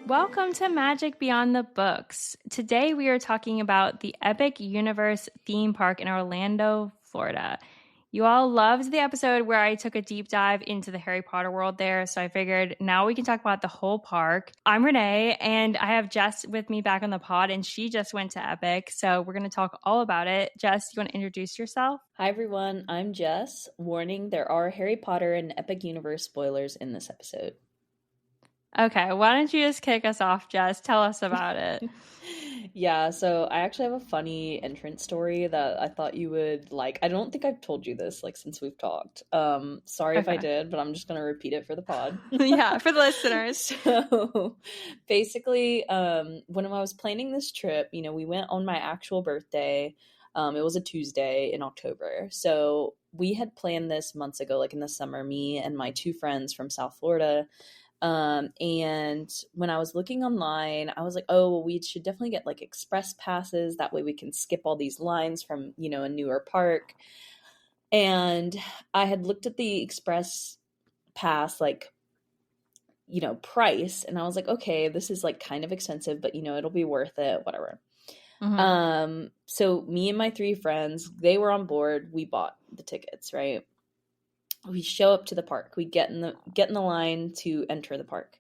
Welcome to Magic Beyond the Books. Today we are talking about the Epic Universe theme park in Orlando, Florida. You all loved the episode where I took a deep dive into the Harry Potter world there, so I figured now we can talk about the whole park. I'm Renee, and I have Jess with me back on the pod, and she just went to Epic, so we're going to talk all about it. Jess, you want to introduce yourself? Hi everyone, I'm Jess. Warning, there are Harry Potter and Epic Universe spoilers in this episode. Okay, why don't you just kick us off, Jess? Tell us about it. Yeah, so I actually have a funny entrance story that I thought you would like. I don't think I've told you this since we've talked. Sorry if I did, but I'm just gonna repeat it for the pod. Yeah, for the listeners. So basically, when I was planning this trip, we went on my actual birthday. It was a Tuesday in October. So we had planned this months ago, like in the summer, me and my two friends from South Florida. And when I was looking online, I was like, oh, well, we should definitely get like express passes. That way we can skip all these lines from, a newer park. And I had looked at the express pass, price. And I was like, okay, this is like kind of expensive, but it'll be worth it, whatever. Mm-hmm. So me and my three friends, they were on board. We bought the tickets, right? We show up to the park. We get in the line to enter the park.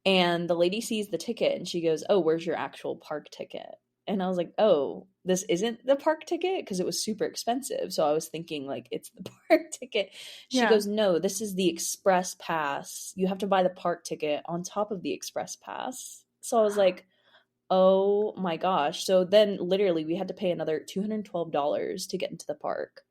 And the lady sees the ticket and she goes, oh, where's your actual park ticket? And I was like, oh, this isn't the park ticket? Because it was super expensive. So I was thinking like it's the park ticket. She goes, no, this is the express pass. You have to buy the park ticket on top of the express pass. So I was like, oh my gosh. So then literally we had to pay another $212 to get into the park.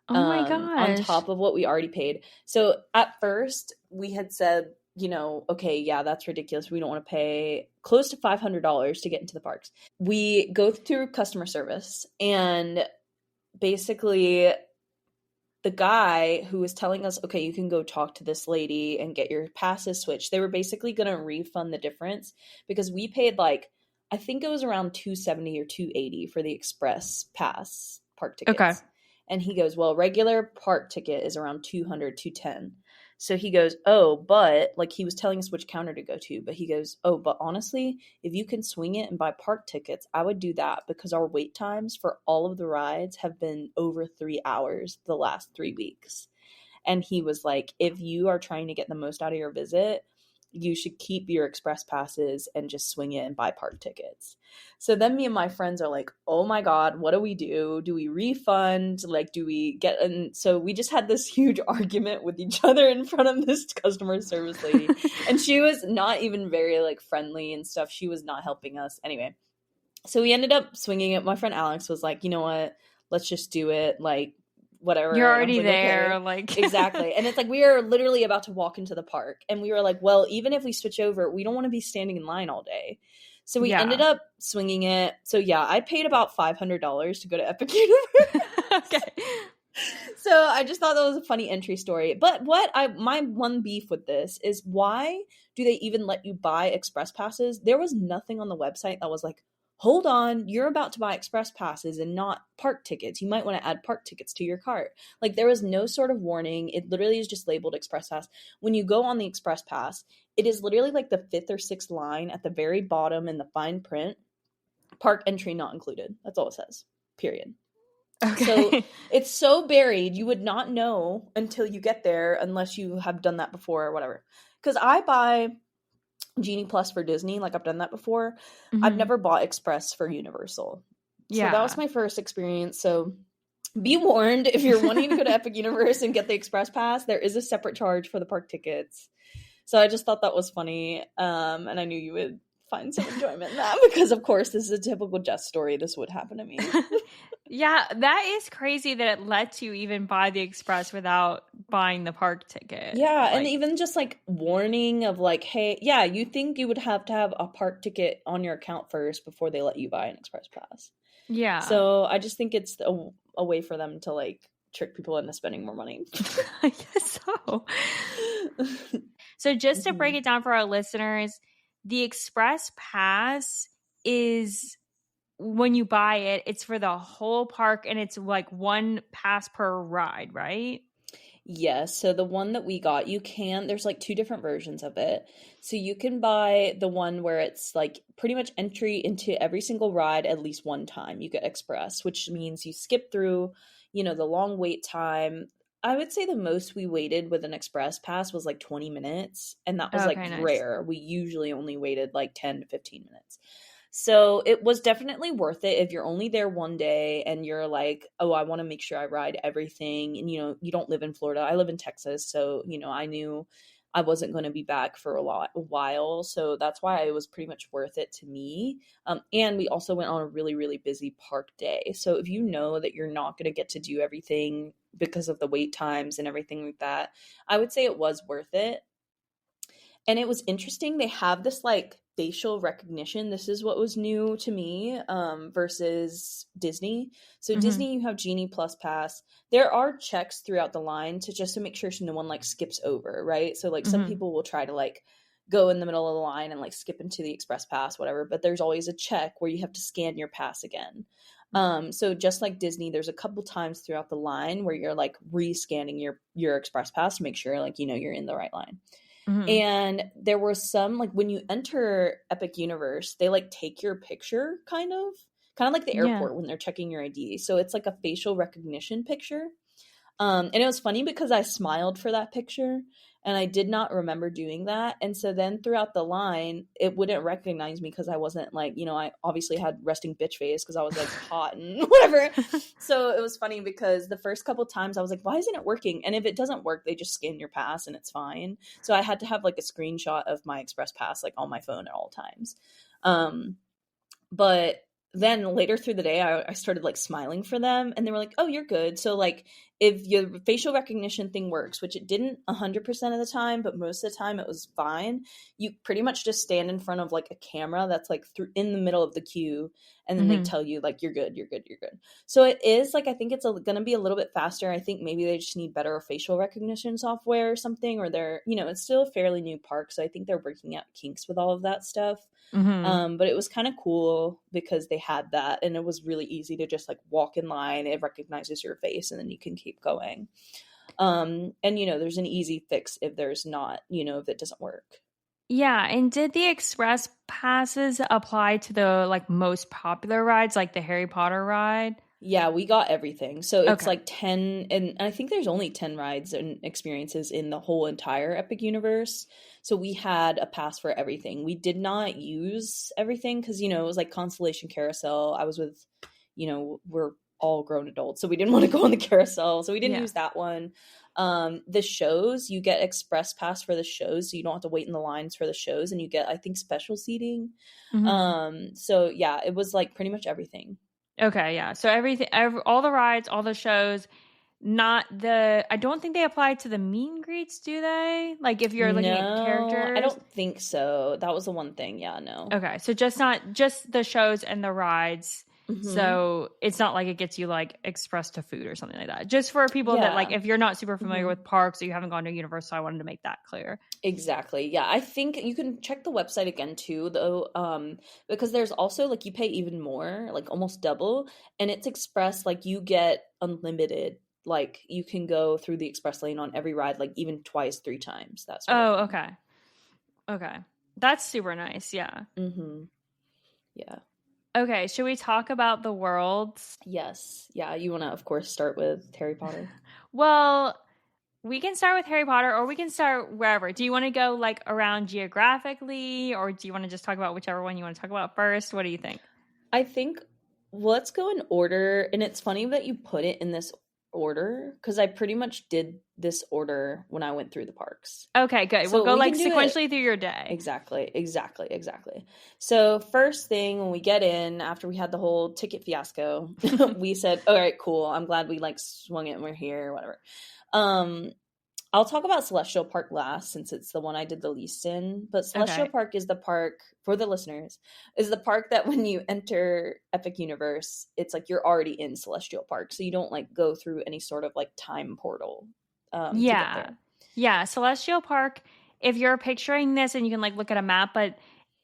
Oh my gosh. On top of what we already paid. So at first we had said, okay, yeah, that's ridiculous. We don't want to pay close to $500 to get into the parks. We go through customer service and basically the guy who was telling us, okay, you can go talk to this lady and get your passes switched. They were basically going to refund the difference because we paid I think it was around $270 or $280 for the express pass park tickets. Okay. And he goes, well, regular park ticket is around $200, $210. So he goes, oh, but he was telling us which counter to go to, but he goes, oh, but honestly, if you can swing it and buy park tickets, I would do that because our wait times for all of the rides have been over 3 hours the last 3 weeks. And he was like, if you are trying to get the most out of your visit, you should keep your express passes and just swing it and buy park tickets. So then me and my friends are like, oh my God, what do we do? Do we refund? Do we get, and so we just had this huge argument with each other in front of this customer service lady. And she was not even very friendly and stuff. She was not helping us. Anyway, so we ended up swinging it. My friend Alex was like, you know what? Let's just do it. Whatever. You're already there. Okay. Exactly. And it's we are literally about to walk into the park. And we were like, well, even if we switch over, we don't want to be standing in line all day. So we ended up swinging it. So yeah, I paid about $500 to go to Epic Universe. Okay. So I just thought that was a funny entry story. But my one beef with this is why do they even let you buy express passes? There was nothing on the website that was like, hold on, you're about to buy express passes and not park tickets. You might want to add park tickets to your cart. There was no sort of warning. It literally is just labeled express pass. When you go on the express pass, it is literally the 5th or 6th line at the very bottom in the fine print. Park entry not included. That's all it says. Period. Okay. So it's so buried, you would not know until you get there unless you have done that before or whatever. Because I buy Genie Plus for Disney, I've done that before. Mm-hmm. I've never bought Express for Universal. Yeah. So that was my first experience. So be warned, if you're wanting to go to Epic Universe and get the Express Pass, there is a separate charge for the park tickets. So I just thought that was funny. And I knew you would find some enjoyment in that because, of course, this is a typical Jess story. This would happen to me. Yeah, that is crazy that it lets you even buy the Express without buying the park ticket. Yeah, and even just warning of hey, yeah, you think you would have to have a park ticket on your account first before they let you buy an Express Pass. Yeah. So I just think it's a way for them to trick people into spending more money. I guess so. So just to break it down for our listeners, the Express Pass is, when you buy it, it's for the whole park and it's one pass per ride, right? Yes, so the one that we got, there's like two different versions of it. So you can buy the one where it's like pretty much entry into every single ride at least one time. You get express, which means you skip through, the long wait time. I would say the most we waited with an express pass was like 20 minutes, and that was like Okay, nice. rare. We usually only waited like 10 to 15 minutes. So it was definitely worth it if you're only there one day and you're like, oh, I want to make sure I ride everything. And, you don't live in Florida. I live in Texas. So, I knew I wasn't going to be back for a while. So that's why it was pretty much worth it to me. And we also went on a really, really busy park day. So if you know that you're not going to get to do everything because of the wait times and everything like that, I would say it was worth it. And it was interesting. They have this like facial recognition. This is what was new to me, versus Disney. So Mm-hmm. Disney, you have Genie Plus Pass. There are checks throughout the line to make sure no one like skips over, right? So like some Mm-hmm. people will try to like go in the middle of the line and like skip into the express pass, whatever. But there's always a check where you have to scan your pass again. So just like Disney, there's a couple times throughout the line where you're like re-scanning your express pass to make sure like you're in the right line. Mm-hmm. And there were some like when you enter Epic Universe, they like take your picture kind of like the Yeah. airport when they're checking your ID. So it's like a facial recognition picture. And it was funny because I smiled for that picture and I did not remember doing that. And so then throughout the line, it wouldn't recognize me because I wasn't like, I obviously had resting bitch face because I was like hot and whatever. So it was funny because the first couple times I was like, why isn't it working? And if it doesn't work, they just scan your pass and it's fine. So I had to have like a screenshot of my express pass like on my phone at all times. But then later through the day, I started like smiling for them and they were like, oh, you're good. So like if your facial recognition thing works, which it didn't 100% of the time, but most of the time it was fine, you pretty much just stand in front of like a camera that's like in the middle of the queue, and then they Mm-hmm. tell you like you're good, you're good, you're good. So it is like, I think it's going to be a little bit faster. I think maybe they just need better facial recognition software or something, or it's still a fairly new park, so I think they're working out kinks with all of that stuff. Mm-hmm. But it was kind of cool because they had that, and it was really easy to just like walk in line. It recognizes your face, and then you can keep going. And there's an easy fix if there's not, if it doesn't work. Yeah, and did the express passes apply to the like most popular rides, like the Harry Potter ride? Yeah, we got everything. So it's Okay. like 10, and I think there's only 10 rides and experiences in the whole entire Epic universe. So we had a pass for everything. We did not use everything because, it was like Constellation Carousel. I was with, we're all grown adults, so we didn't want to go on the carousel. So we didn't Yeah. use that one. The shows, you get express pass for the shows, so you don't have to wait in the lines for the shows, and you get, I think, special seating. Mm-hmm. So yeah, it was like pretty much everything. Okay, yeah. So all the rides, all the shows, not the. I don't think they apply to the meet and greets, do they? Like if you're looking at No, I characters. don't think so. That was the one thing. Yeah, no. Okay, so just the shows and the rides. Hmm. So it's not like it gets you like express to food or something like that. Just for people that like Yeah. if you're not super familiar Hmm. with parks or you haven't gone to Universal, I wanted to make that clear. Exactly. Yeah, I think you can check the website again too, though, because there's also like you pay even more, like almost double, and it's express. Like you get unlimited. Like you can go through the express lane on every ride, like even twice, three times, that sort of Oh, thing. okay. Okay. That's super nice. Yeah. Hmm. Yeah. Okay, should we talk about the worlds? Yes. Yeah. You want to, of course, start with Harry Potter. Well, we can start with Harry Potter or we can start wherever. Do you want to go like around geographically or do you want to just talk about whichever one you want to talk about first? What do you think? I think let's go in order. And it's funny that you put it in this order because I pretty much did this order when I went through the parks. Okay, good. We'll So go we like can do it sequentially through your day. exactly, exactly, exactly. So, first thing when we get in, after we had the whole ticket fiasco, we said, all right, cool. I'm glad we like swung it and we're here, whatever. Um, I'll talk about Celestial Park last since it's the one I did the least in. But Celestial Okay. Park is the park, for the listeners, is the park that when you enter Epic Universe, it's like you're already in Celestial Park. So you don't like go through any sort of like time portal to get Yeah. there. Yeah, Celestial Park, if you're picturing this and you can like look at a map, but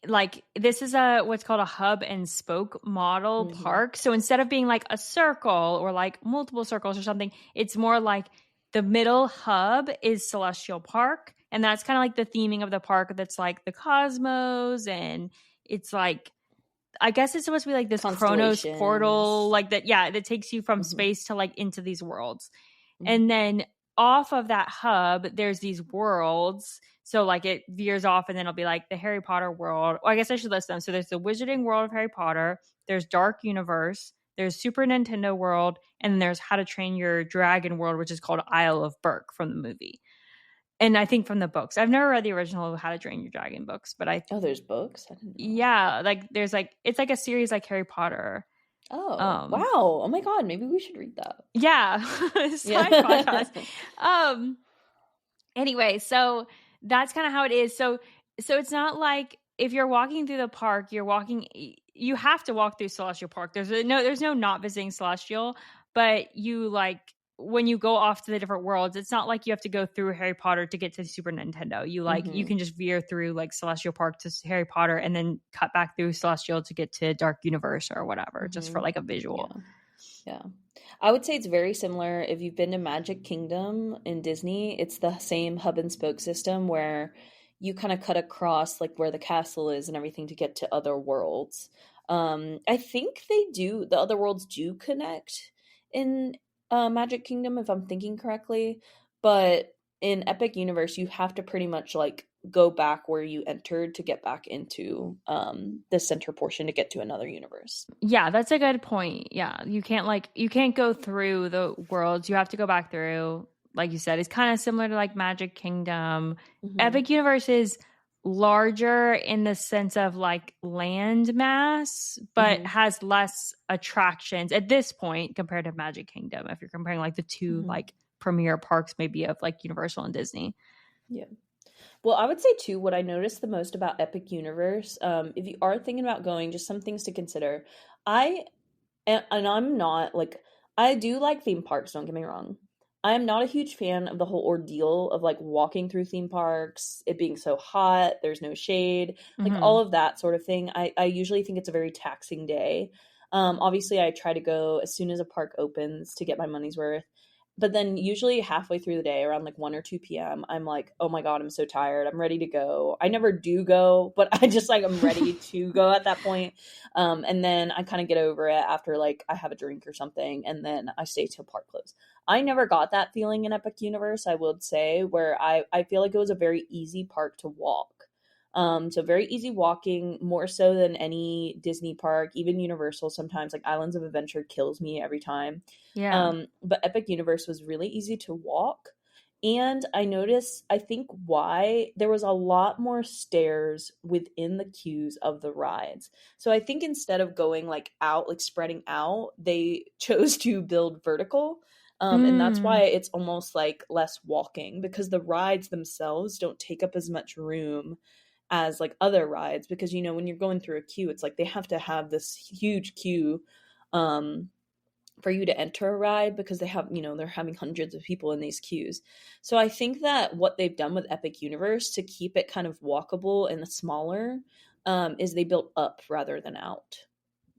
like this is a what's called a hub and spoke model Hmm. park. So instead of being like a circle or like multiple circles or something, it's more like the middle hub is Celestial Park, and that's kind of like the theming of the park that's like the cosmos, and it's like I guess it's supposed to be like this Chronos portal, Constellations. like that. Yeah, that takes you from Mm-hmm. space to like into these worlds. Mm-hmm. And then off of that hub, there's these worlds. So like it veers off, and then it'll be like the Harry Potter world. Or I guess I should list them. So there's the Wizarding World of Harry Potter. There's Dark Universe. There's Super Nintendo World, and then there's How to Train Your Dragon World, which is called Isle of Berk from the movie. And I think from the books. I've never read the original How to Train Your Dragon books, but Oh, there's books? I didn't know that. yeah, like there's like it's like a series like Harry Potter. Oh, wow. Oh my God. Maybe we should read that. Yeah. Yeah. Side podcast. Anyway, so that's kind of how it is. So it's not like if you're walking through the park, you have to walk through Celestial Park. There's no not visiting Celestial, but you like when you go off to the different worlds, it's not like you have to go through Harry Potter to get to Super Nintendo. You can just veer through like Celestial Park to Harry Potter and then cut back through Celestial to get to Dark Universe or whatever, just for like a visual. Yeah. I would say it's very similar. If you've been to Magic Kingdom in Disney, it's the same hub and spoke system where you kind of cut across like where the castle is and everything to get to other worlds. I think the other worlds do connect in Magic Kingdom, if I'm thinking correctly. But in Epic Universe, you have to pretty much like go back where you entered to get back into the center portion to get to another universe. Yeah, that's a good point. Yeah, you can't go through the worlds. You have to go back through. Like you said, it's kind of similar to like Magic Kingdom. Mm-hmm. Epic Universe is larger in the sense of like land mass, but has less attractions at this point compared to Magic Kingdom. If you're comparing like the two like premier parks, maybe of like Universal and Disney. Yeah. Well, I would say too, what I noticed the most about Epic Universe, if you are thinking about going, just some things to consider. I'm not like, I do like theme parks, don't get me wrong. I am not a huge fan of the whole ordeal of like walking through theme parks, it being so hot, there's no shade, like all of that sort of thing. I usually think it's a very taxing day. Obviously, I try to go as soon as a park opens to get my money's worth. But then usually halfway through the day, around like 1 or 2 p.m., I'm like, oh my God, I'm so tired. I'm ready to go. I never do go, but I just like, I'm ready to go at that point. And then I kind of get over it after like I have a drink or something. And then I stay till park close. I never got that feeling in Epic Universe, I would say, where I feel like it was a very easy park to walk. So very easy walking, more so than any Disney park, even Universal sometimes. Like Islands of Adventure kills me every time. Yeah. But Epic Universe was really easy to walk. And I noticed, I think why there was a lot more stairs within the queues of the rides. So I think instead of going like out, like spreading out, they chose to build vertical. And that's why it's almost like less walking, because the rides themselves don't take up as much room as like other rides, because you know when you're going through a queue, it's like they have to have this huge queue for you to enter a ride, because they have, you know, they're having hundreds of people in these queues. So I think that what they've done with Epic Universe to keep it kind of walkable and smaller is they built up rather than out.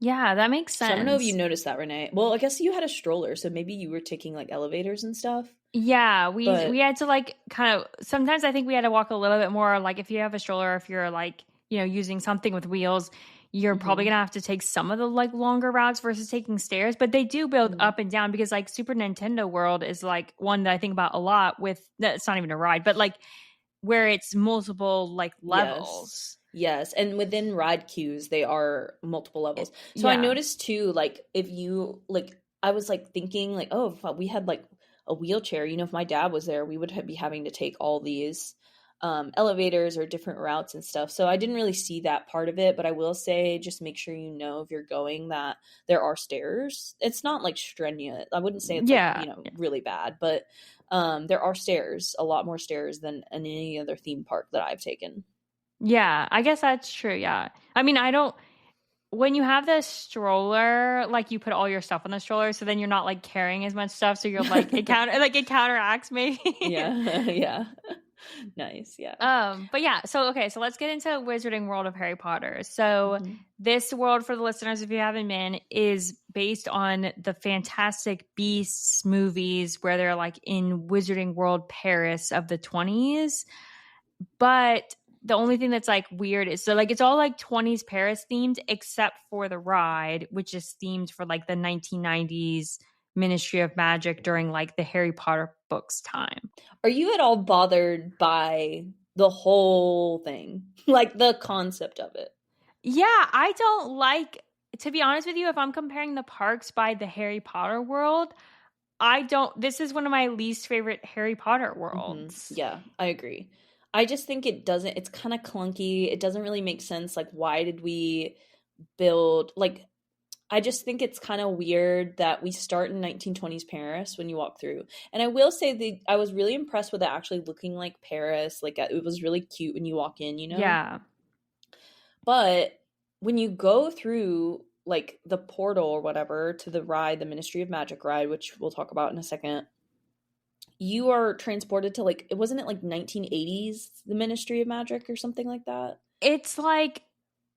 Yeah, that makes sense. So I don't know if you noticed that, Renee. Well, I guess you had a stroller, so maybe you were taking like elevators and stuff. Yeah, we had to like kind of sometimes I think we had to walk a little bit more. Like if you have a stroller, if you're like, you know, using something with wheels, you're probably gonna have to take some of the like longer routes versus taking stairs. But they do build up and down, because like Super Nintendo World is like one that I think about a lot. With it's not even a ride, but like where it's multiple like levels. Yes, and within ride queues, they are multiple levels. So I noticed too, like if you like, I was like thinking like, oh, if we had like a wheelchair, you know, if my dad was there, we would be having to take all these elevators or different routes and stuff. So I didn't really see that part of it, but I will say just make sure you know if you're going that there are stairs. It's not like strenuous. I wouldn't say it's like, you know, really bad, but there are stairs, a lot more stairs than in any other theme park that I've taken. Yeah, I guess that's true. Yeah. I mean, when you have the stroller, like you put all your stuff on the stroller, so then you're not like carrying as much stuff. So you're like, it counteracts maybe. Yeah. Nice, yeah. But yeah, so okay, so let's get into Wizarding World of Harry Potter. So Mm-hmm. this world, for the listeners, if you haven't been, is based on the Fantastic Beasts movies where they're like in Wizarding World Paris of the 20s. But the only thing that's like weird is so like it's all like 20s Paris themed except for the ride, which is themed for like the 1990s Ministry of Magic during like the Harry Potter books time. Are you at all bothered by the whole thing? Like the concept of it? Yeah, I don't like, to be honest with you, if I'm comparing the parks by the Harry Potter world, I don't, this is one of my least favorite Harry Potter worlds. Yeah, I agree. I just think it's kind of clunky. It doesn't really make sense. Like, why did we build, like, I just think it's kind of weird that we start in 1920s Paris when you walk through. And I will say that I was really impressed with it actually looking like Paris. Like, it was really cute when you walk in, you know? Yeah. But when you go through like the portal or whatever to the ride, the Ministry of Magic ride, which we'll talk about in a second, you are transported to like, it wasn't it like 1980s, the Ministry of Magic or something like that? It's like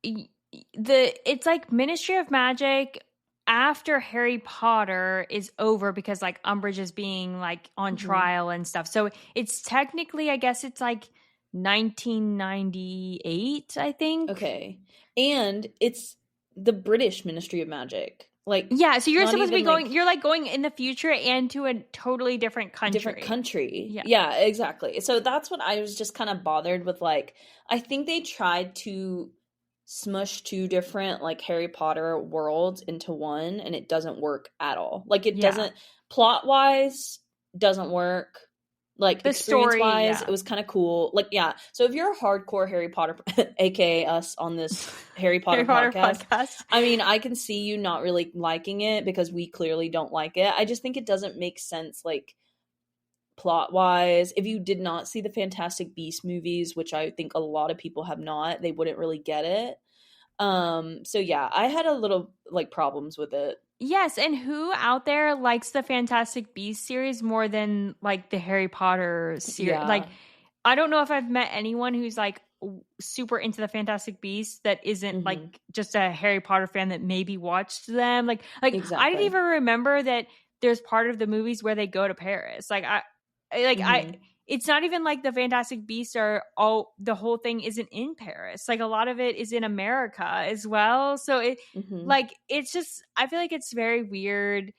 it's like Ministry of Magic after Harry Potter is over because like Umbridge is being like on Hmm. trial and stuff. So it's technically, I guess it's like 1998, I think. Okay. And it's the British Ministry of Magic. Like, Yeah, so you're not supposed to be even going, like you're like going in the future and to a totally different different country. country. Yeah. Yeah, exactly. So that's what I was just kind of bothered with. Like, I think they tried to smush two different like Harry Potter worlds into one, and it doesn't work at all. Like, it Yeah. doesn't, plot wise, doesn't work. Like, The experience story, wise, it yeah. was kind of cool. Like, yeah. So if you're a hardcore Harry Potter, aka us on this Harry Potter Harry Potter podcast, podcast. I mean, I can see you not really liking it because we clearly don't like it. I just think it doesn't make sense, like, plot wise. If you did not see the Fantastic Beast movies, which I think a lot of people have not, they wouldn't really get it. So yeah, I had a little like problems with it. Yes, and who out there likes the Fantastic Beasts series more than like the Harry Potter series? Like, Yeah. I don't know if I've met anyone who's like super into the Fantastic Beasts that isn't like Hmm. just a Harry Potter fan that maybe watched them. Like I didn't Exactly. even remember that there's part of the movies where they go to Paris. I Hmm. it's not even like the Fantastic Beasts are all, the whole thing isn't in Paris. Like a lot of it is in America as well. So it Hmm. like it's just, I feel like it's very weird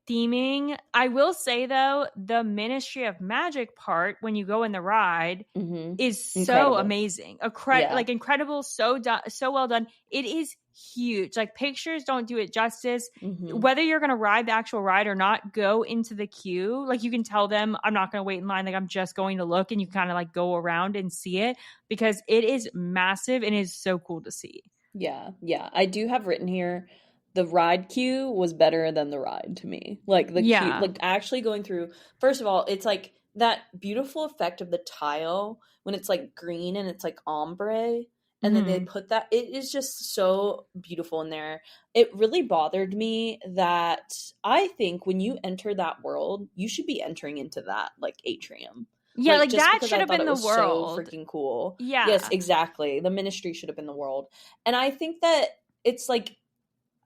theming. I will say though, the Ministry of Magic part when you go in the ride Hmm. is so Incredible. amazing. Yeah. Like incredible, so done, so well done. It is huge. Like pictures don't do it justice. Hmm. Whether you're going to ride the actual ride or not, go into the queue. Like you can tell them, I'm not going to wait in line. Like I'm just going to look, and you kind of like go around and see it because it is massive and is so cool to see. Yeah. Yeah. I do have written here the ride queue was better than the ride to me. Like the queue, Yeah. like actually going through, first of all, it's like that beautiful effect of the tile when it's like green and it's like ombre. And then they Hmm. put that, it is just so beautiful in there. It really bothered me that I think when you enter that world, you should be entering into that like atrium. Yeah, Like, like just that because should I have thought been it the was so world. freaking cool. Yes, Yeah. exactly. The ministry should have been the world. And I think that it's like,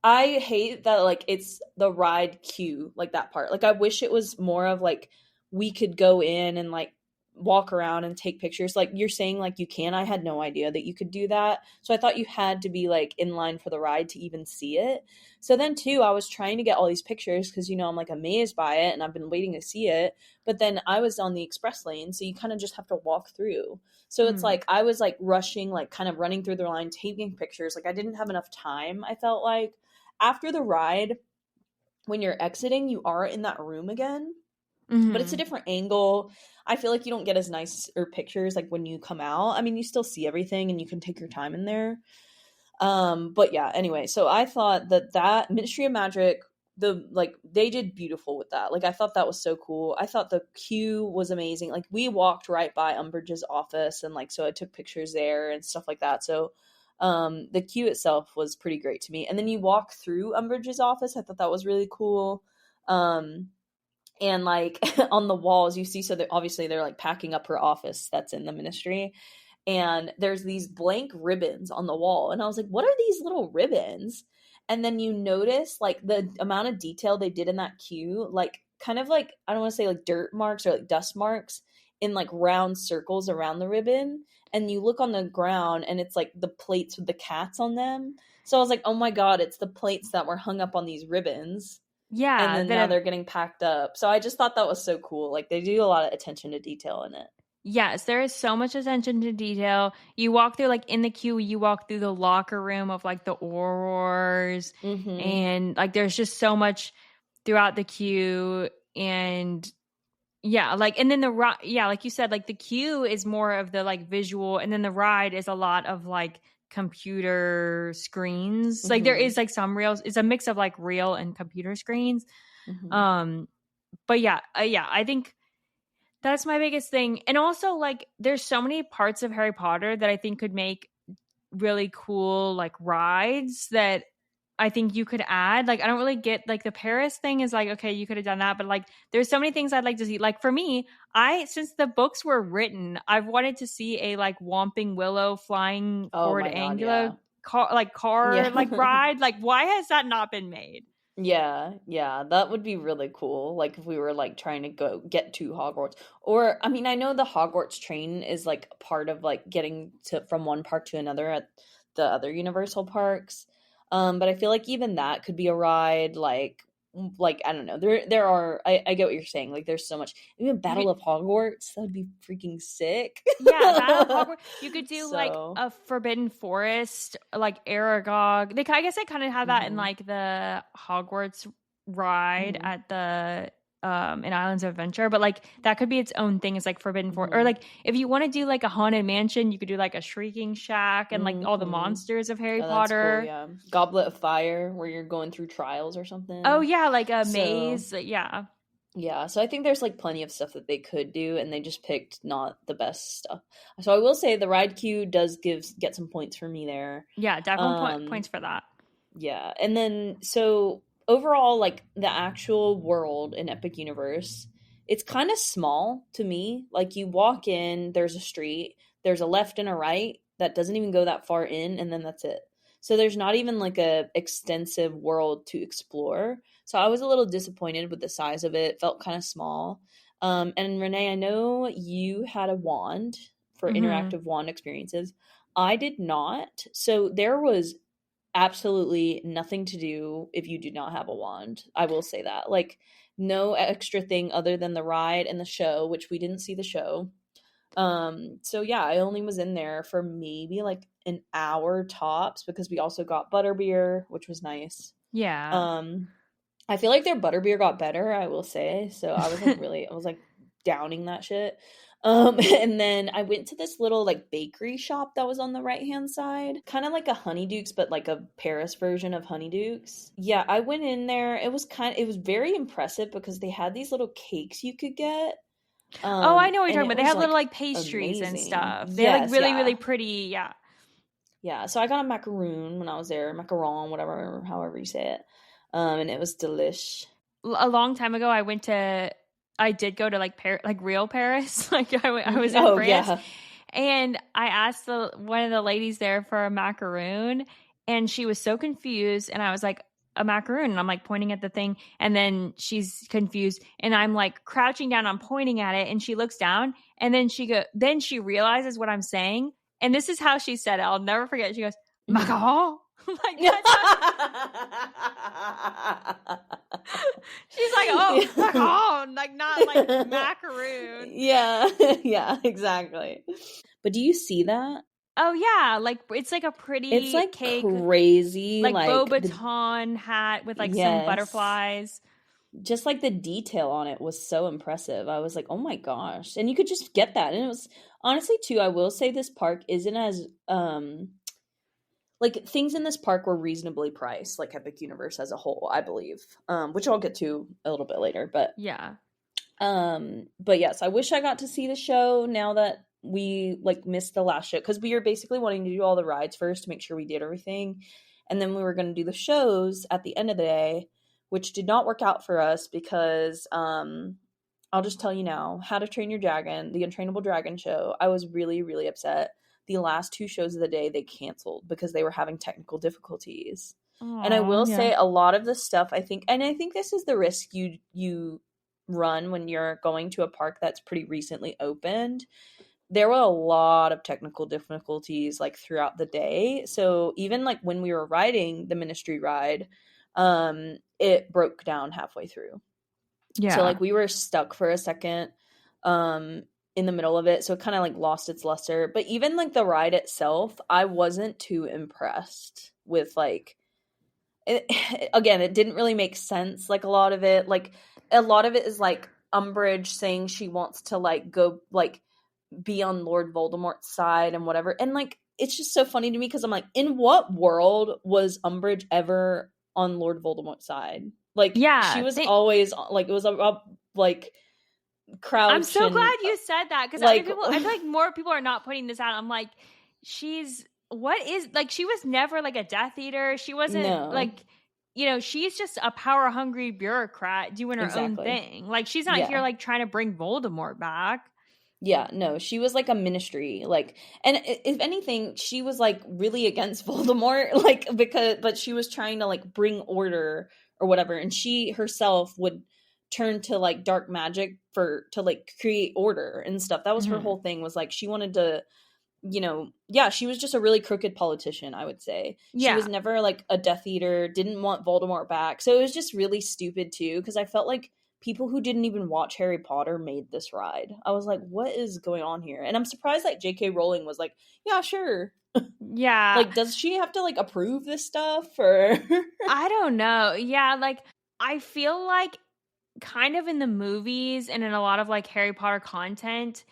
I hate that like it's the ride queue, like that part. Like I wish it was more of like we could go in and like walk around and take pictures. Like you're saying like you can. I had no idea that you could do that. So I thought you had to be like in line for the ride to even see it. So then too, I was trying to get all these pictures because you know I'm like amazed by it and I've been waiting to see it. But then I was on the express lane, so you kind of just have to walk through. So it's Mm. like I was like rushing, like kind of running through the line, taking pictures. Like I didn't have enough time, I felt like after the ride, when you're exiting, you are in that room again, but it's a Hmm. different angle. I feel like you don't get as nice or pictures like when you come out. I mean, you still see everything and you can take your time in there. But yeah, anyway, so I thought that Ministry of Magic, the like they did beautiful with that. Like I thought that was so cool. I thought the queue was amazing. Like we walked right by Umbridge's office and like so I took pictures there and stuff like that. So the queue itself was pretty great to me. And then you walk through Umbridge's office. I thought that was really cool. Um And like on the walls you see, so that obviously they're like packing up her office that's in the ministry, and there's these blank ribbons on the wall, and I was like, what are these little ribbons? And then you notice like the amount of detail they did in that queue, like kind of like, I don't want to say like dirt marks or like dust marks in like round circles around the ribbon, and you look on the ground and it's like the plates with the cats on them. So I was like, oh my god, it's the plates that were hung up on these ribbons, and Yeah, then that now have, they're getting packed up. So I just thought that was so cool. Like they do a lot of attention to detail in it. yes, there is so much attention to detail. You walk through, like in the queue, you walk through the locker room of like the aurors, Mm-hmm. and like there's just so much throughout the queue. And yeah, like, and then yeah, like you said, like the queue is more of the like visual, and then the ride is a lot of like computer screens. Like there Mm-hmm. is like some real, it's a mix of like real and computer screens. Mm-hmm. Um, but yeah, I think that's my biggest thing. And also, like, there's so many parts of Harry Potter that I think could make really cool, like, rides that I think you could add. Like, I don't really get, like, the Paris thing is like, okay, you could have done that. But, like, there's so many things I'd like to see. Like, for me, since the books were written, I've wanted to see a, like, Whomping Willow flying Oh forward my god, Anglia yeah. car, like, Yeah. ride. Like, why has that not been made? Yeah, yeah, that would be really cool. Like if we were like trying to go get to Hogwarts. Or I mean, I know the Hogwarts train is like part of like getting to from one park to another at the other Universal parks. But I feel like even that could be a ride. Like I don't know. There are, I get what you're saying. Like there's so much. Even You Battle could of Hogwarts, that would be freaking sick. Yeah, Battle of Hogwarts. You could do like So, a Forbidden Forest, like Aragog. I guess they kind of have that in mhm, like the Hogwarts ride mhm, at the in Islands of Adventure, but like that could be its own thing. It's like Forbidden Forest, or mhm, like if you want to do like a haunted mansion, you could do like a Shrieking Shack and like all the mhm. monsters of Harry Oh, that's cool, Potter. yeah. Goblet of Fire, where you're going through trials or Oh something. yeah, like a So, maze. Yeah, yeah, so I think there's like plenty of stuff that they could do, and they just picked not the best stuff. So I will say the ride queue does get some points for me there. yeah, definitely Um, points for that. yeah, and then so overall, like the actual world in Epic Universe, it's kind of small to me. Like you walk in, there's a street, there's a left and a right that doesn't even go that far in, and then that's it. So there's not even like a extensive world to explore. So I was a little disappointed with the size of it. It felt kind of small. And Renee, I know you had a wand for Hmm. interactive wand experiences. I did not. So there was absolutely nothing to do if you do not have a wand. I will say that. Like no extra thing other than the ride and the show, which we didn't see the show. So yeah, I only was in there for maybe like an hour tops because we also got butterbeer, which was nice. Yeah. Um I feel like their butterbeer got better, I will say. So I was like downing that shit. And then I went to this little like bakery shop that was on the right hand side, kind of like a Honeydukes, but like a Paris version of Honeydukes. Yeah, I went in there. It was very impressive because they had these little cakes you could get. Oh, I know what you're And talking it about. They was have little like like pastries and amazing. stuff. They're like Yes, really, really yeah. pretty. Yeah. Yeah, so I got a macaroon when I was there, macaron, whatever, however you say it. And it was delish. A long time ago, I did go to like like real Paris. Like I was in Oh France, yeah. and I asked one of the ladies there for a macaroon, and she was so confused. And I was like, a macaroon, and I'm like pointing at the thing, and then she's confused, and I'm like crouching down, I'm pointing at it, and she looks down, and then she realizes what I'm saying, and this is how she said it. I'll never forget. She goes, Mhm. macaron. Like that's how she's like, oh, Yeah. macaron, like not like macaroon. Yeah, yeah, exactly. But do you see that? Oh yeah, like it's like a It's pretty like cake, crazy, like like the Beaubaton hat with like some yes. butterflies. Just like the detail on it was so impressive. I was like, "Oh my gosh." And you could just get that. And it was honestly too, I will say this park isn't as like things in this park were reasonably priced, like Epic Universe as a whole, I believe. Which I'll get to a little bit later, Yeah. but yes, I wish I got to see the show now that we like missed the last show because we were basically wanting to do all the rides first to make sure we did everything, and then we were going to do the shows at the end of the day, which did not work out for us because I'll just tell you now, How to Train Your Dragon, the Untrainable Dragon show, I was really, really upset. The last 2 shows of the day they canceled because they were having technical difficulties. And I Oh, will yeah. say a lot of the stuff, I think this is the risk you run when you're going to a park that's pretty recently opened. There were a lot of technical difficulties like throughout the day. So even like when we were riding the Ministry ride, it broke down halfway through. So Yeah. like we were stuck for a second in the middle of it, so it kind of like lost its luster. But even like the ride itself, I wasn't too impressed with like again, it didn't really make sense. Like a lot of it is like Umbridge saying she wants to like go like be on Lord Voldemort's side and whatever. And like it's just so funny to me because I'm like, in what world was Umbridge ever on Lord Voldemort's side? Like she Yeah. was always like it was about like I'm Crouch so and glad you said that because like I feel like more people are not putting this out. I'm like, what is like, she was never like a Death Eater. She wasn't no, like, she's just a power hungry bureaucrat doing her own exactly. thing. Like, she's not here Yeah. like trying to bring Voldemort back. Yeah, no, she was like a ministry, like, and if anything, she was like really against Voldemort, like, but she was trying to like bring order or whatever, and she herself would turn to like dark magic to like create order and stuff. That was her Mm-hmm. whole thing, was like she wanted to, yeah, she was just a really crooked politician, I would say. She was Yeah. never like a Death Eater, didn't want Voldemort back. So it was just really stupid too, because I felt like people who didn't even watch Harry Potter made this ride. I was like, what is going on here? And I'm surprised that J.K. Rowling was like, yeah, sure. Yeah. Like, does she have to like approve this stuff or I don't know. Yeah. Like, I feel like kind of in the movies and in a lot of like Harry Potter content,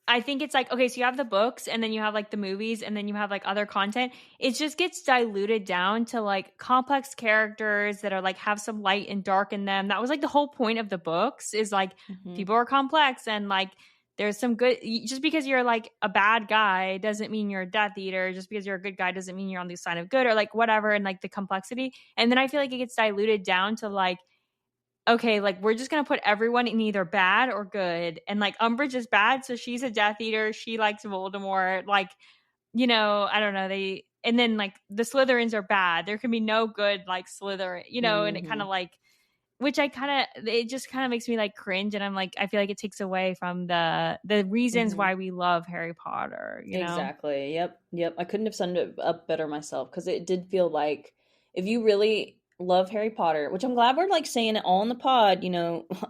I think it's like, okay, so you have the books and then you have like the movies and then you have like other content. It just gets diluted down to like complex characters that are like have some light and dark in them. That was like the whole point of the books, is like Mhm. people are complex and like there's some good, just because you're like a bad guy doesn't mean you're a Death Eater. Just because you're a good guy doesn't mean you're on the side of good, or like whatever, and like the complexity. And then I feel like it gets diluted down to like, okay, like we're just gonna put everyone in either bad or good. And like Umbridge is bad, so she's a Death Eater. She likes Voldemort. Like, I don't know. And then like the Slytherins are bad. There can be no good like Slytherin, and it kind of Mhm. like, which it just kind of makes me like cringe. And I'm like, I feel like it takes away from the reasons Mhm. why we love Harry Potter. Exactly. Yep. Yep. I couldn't have summed it up better myself, because it did feel like if you really love Harry Potter, which I'm glad we're like saying it all in the pod,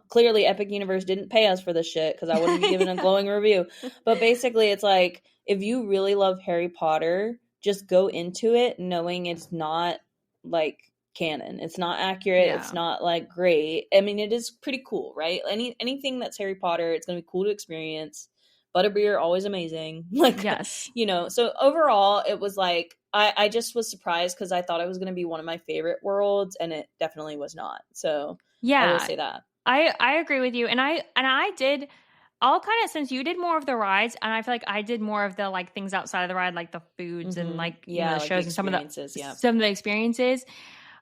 clearly Epic Universe didn't pay us for this shit, because I wouldn't be giving a glowing review. But basically, it's like if you really love Harry Potter, just go into it knowing it's not like canon. It's not accurate. It's Yeah. not like great. I mean, it is pretty cool, right? Anything that's Harry Potter, it's gonna be cool to experience. Butterbeer, always amazing. Like, Yes. so overall, it was like, I just was surprised because I thought it was going to be one of my favorite worlds, and it definitely was not. So I will Yeah. say that. I agree with you. And I did all kind of, since you did more of the rides and I feel like I did more of the like things outside of the ride, like the foods and Mm-hmm. like, Yeah, the like the shows and experiences. Yeah. some of the experiences.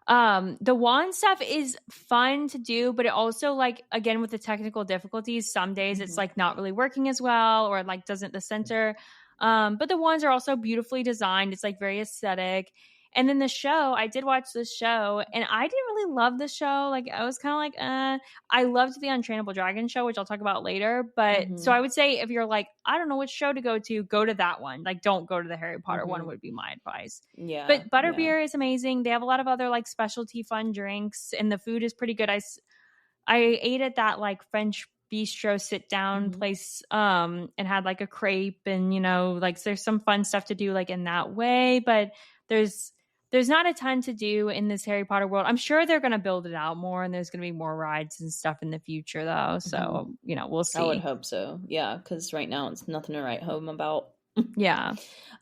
The wand stuff is fun to do, but it also, like, again, with the technical difficulties, some days it's Mm-hmm. like not really working as well, or like doesn't the center. But the wands are also beautifully designed. It's like very aesthetic. And then the show, I did watch this show and I didn't really love the show. Like, I was kind of like, I loved the Untrainable Dragon show, which I'll talk about later. But so Mm-hmm. I would say, if you're like, I don't know which show to go to that one. Like, don't go to the Harry Potter one, Mm-hmm. would be my advice. Yeah. But Yeah. butterbeer is amazing. They have a lot of other like specialty fun drinks, and the food is pretty good. I ate at that like French bistro sit down Mm-hmm. place, and had like a crepe, and like there's some fun stuff to do like in that way, but there's there's not a ton to do in this Harry Potter world. I'm sure they're going to build it out more, and there's going to be more rides and stuff in the future though. Mm-hmm. So, we'll I would see. hope so. Yeah, because right now it's nothing to write home about. Yeah.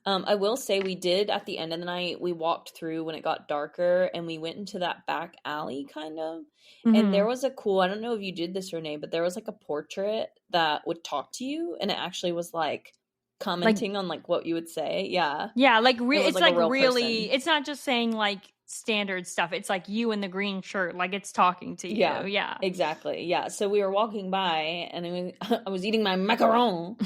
I will say we did at the end of the night, we walked through when it got darker and we went into that back alley kind of. And there Mhm. was a cool, I don't know if you did this, Renee, but there was like a portrait that would talk to you, and it actually was like Like, commenting on like what you would say. Yeah. yeah, like It was it's like a like real really, person. it's not just saying like standard stuff. It's like you in the green shirt, like it's talking to you. Yeah. Exactly. Yeah. So we were walking by and I was eating my macaron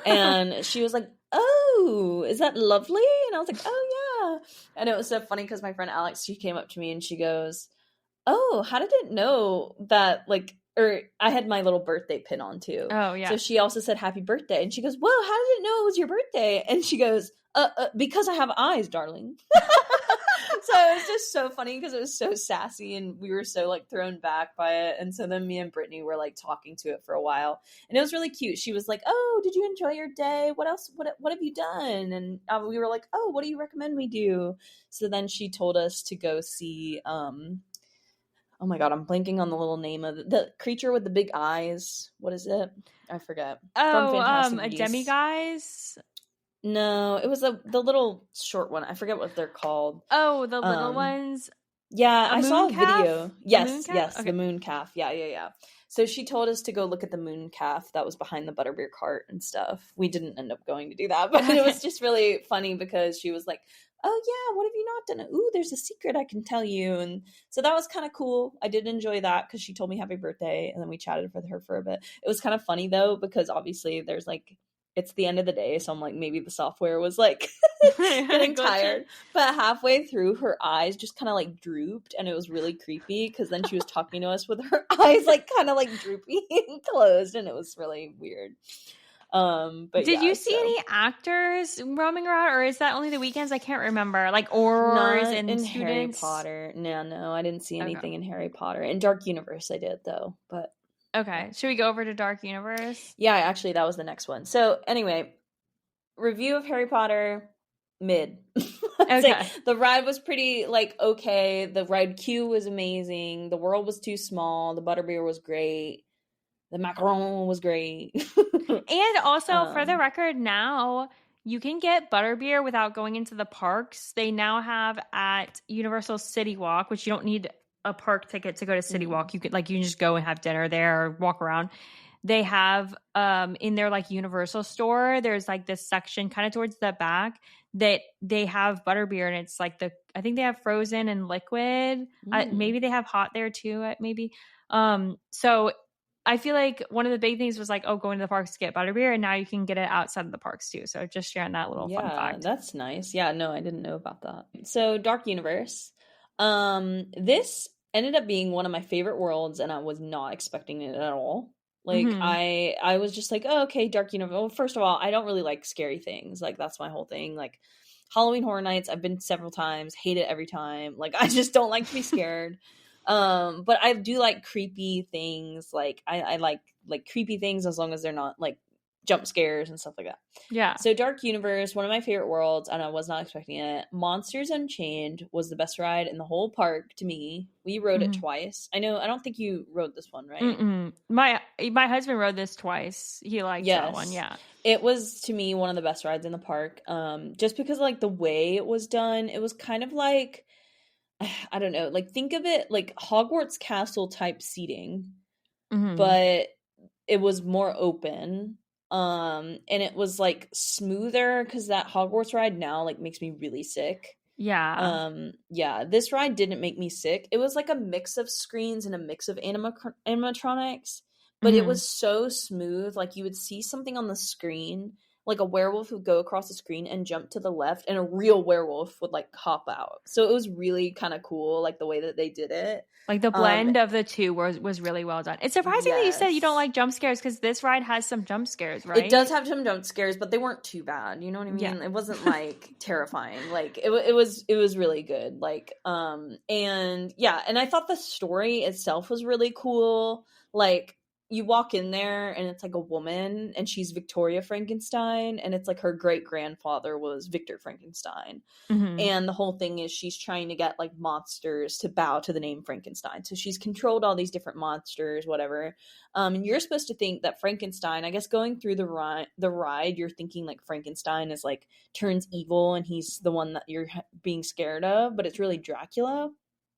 and she was like, "Oh, is that lovely?" And I was like, "Oh, yeah." And it was so funny because my friend Alex, she came up to me and she goes, "Oh, how did it know that, like," or I had my little birthday pin on too. Oh, yeah. So she also said happy birthday. And she goes, "Whoa, how did it know it was your birthday?" And she goes, because I have eyes, darling." So it was just so funny because it was so sassy and we were so like thrown back by it. And so then me and Brittany were like talking to it for a while and it was really cute. She was like, "Oh, did you enjoy your day? What else? What have you done?" And we were like, "Oh, what do you recommend we do?" So then she told us to go see, oh my God, I'm blanking on the little name of the creature with the big eyes. What is it? I forget. From Oh, Fantastic a Beasts. demiguise? No, it was the little short one. I forget what they're called. Oh, the little ones? Yeah, A I saw a moon calf? video. A moon Yes, calf? yes, the Okay. moon calf. Yeah. So she told us to go look at the moon calf that was behind the butterbeer cart and stuff. We didn't end up going to do that, but it was just really funny because she was like, "Oh yeah, what have you not done? Ooh, there's a secret I can tell you." And so that was kind of cool. I did enjoy that because she told me happy birthday and then we chatted with her for a bit. It was kind of funny though because obviously there's like, it's the end of the day, so I'm like, maybe the software was like getting tired. But halfway through, her eyes just kind of like drooped, and it was really creepy because then she was talking to us with her eyes like kind of like droopy and closed, and it was really weird. But Did yeah, you see so any actors roaming around, or is that only the weekends? I can't remember. Like aurors not and in Harry students. Potter. No, I didn't see Okay. anything in Harry Potter. In Dark Universe, I did though. But yeah, Okay. Should we go over to Dark Universe? yeah, actually, that was the next one. So anyway, review of Harry Potter, mid. I'd say Okay. the ride was pretty like okay. The ride queue was amazing. The world was too small. The butterbeer was great. The macaron was great. And also, for the um, record, now you can get butterbeer without going into the parks. They now have at Universal City Walk, which you don't need a park ticket to go to City Walk. You could you can just go and have dinner there or walk around. They have in their like Universal store, there's like this section kind of towards the back that they have butterbeer, and it's like I think they have frozen and liquid. Maybe they have hot there too. Maybe. So I feel like one of the big things was like, oh, going to the parks to get butterbeer, and now you can get it outside of the parks too. So just sharing that little fun yeah, fact. that's nice. Yeah, no, I didn't know about that. So Dark Universe. This ended up being one of my favorite worlds, and I was not expecting it at all. Like Mm-hmm. I was just like, oh, okay, Dark Universe. Well, first of all, I don't really like scary things. Like that's my whole thing. Like Halloween Horror Nights, I've been several times, hate it every time. Like I just don't like to be scared. But I do like creepy things. Like I like creepy things as long as they're not like jump scares and stuff like that. Yeah. So Dark Universe, one of my favorite worlds, and I was not expecting it. Monsters Unchained was the best ride in the whole park to me. We rode it Mm-hmm. twice. I don't think you rode this one, right? Mm-mm. My husband rode this twice. He likes that one. Yes. Yeah. It was to me one of the best rides in the park. Just because like the way it was done, it was kind of like I don't know, like think of it like Hogwarts Castle type seating, Mm-hmm. but it was more open. And it was like smoother because that Hogwarts ride now like makes me really sick. Yeah. Yeah, this ride didn't make me sick. It was like a mix of screens and a mix of animatronics, but it Mm-hmm. was so smooth. Like you would see something on the screen, like a werewolf would go across the screen and jump to the left, and a real werewolf would like hop out. So it was really kind of cool, like the way that they did it. Like the Um, blend of the two was really well done. It's surprising that you said you don't yes. like jump scares because this ride has some jump scares, It right? does have some jump scares, but they weren't too bad. You know what I Yeah. mean? It wasn't like terrifying. Like it was really good. Like and yeah, and I thought the story itself was really cool. Like you walk in there and it's like a woman and she's Victoria Frankenstein and it's like her great grandfather was Victor Frankenstein. Mm-hmm. And the whole thing is she's trying to get like monsters to bow to the name Frankenstein. So she's controlled all these different monsters, whatever. And you're supposed to think that Frankenstein, I guess going through the ride, you're thinking like Frankenstein is like turns evil and he's the one that you're being scared of, but it's really Dracula.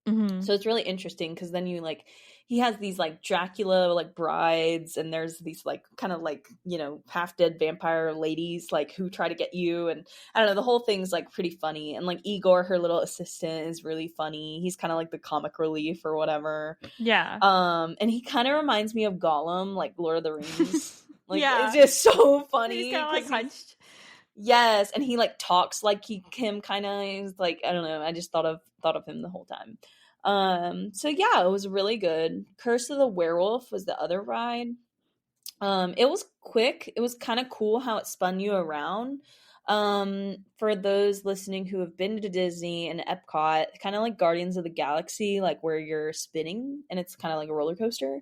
Mm-hmm. So it's really interesting because then you like he has these like Dracula like brides, and there's these like kind of like, you know, half dead vampire ladies like who try to get you, and I don't know, the whole thing's like pretty funny. And like Igor, her little assistant, is really funny. He's kind of like the comic relief or whatever. Yeah. And he kind of reminds me of Gollum, like Lord of the Rings. Like Yeah. it's just so He's funny kind of like because hunched. yes, and he like talks like him kind of is like, I don't know. I just thought of him the whole time. So yeah, it was really good. Curse of the Werewolf was the other ride. It was quick. It was kind of cool how it spun you around. For those listening who have been to Disney and Epcot, kind of like Guardians of the Galaxy, like where you're spinning and it's kind of like a roller coaster.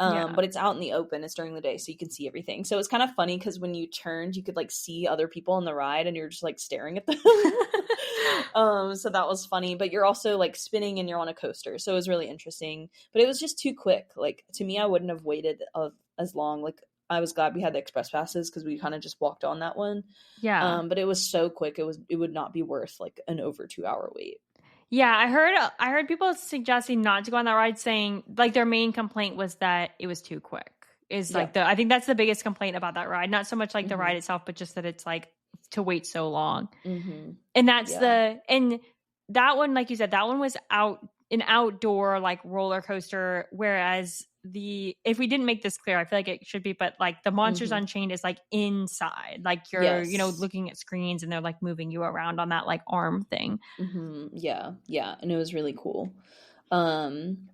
Yeah. But it's out in the open. It's during the day, so you can see everything. So it's kind of funny because when you turned, you could like see other people on the ride, and you're just like staring at them. So that was funny. But you're also like spinning, and you're on a coaster, so it was really interesting. But it was just too quick. Like to me, I wouldn't have waited as long. Like I was glad we had the express passes because we kind of just walked on that one. Yeah. But it was so quick. It would not be worth like an over 2 hour wait. Yeah, I heard people suggesting not to go on that ride, saying like their main complaint was that it was too quick. Is like Yeah. I think that's the biggest complaint about that ride. Not so much like the Mm-hmm. ride itself, but just that it's like to wait so long. Mm-hmm. And that's Yeah. and that one, like you said, that one was an outdoor like roller coaster, whereas if we didn't make this clear, I feel like it should be, but like the Monsters Mm-hmm. Unchained is like inside, like you're, you know, Yes. looking at screens and they're like moving you around on that like arm thing. Yeah, yeah, and it was really cool. Um,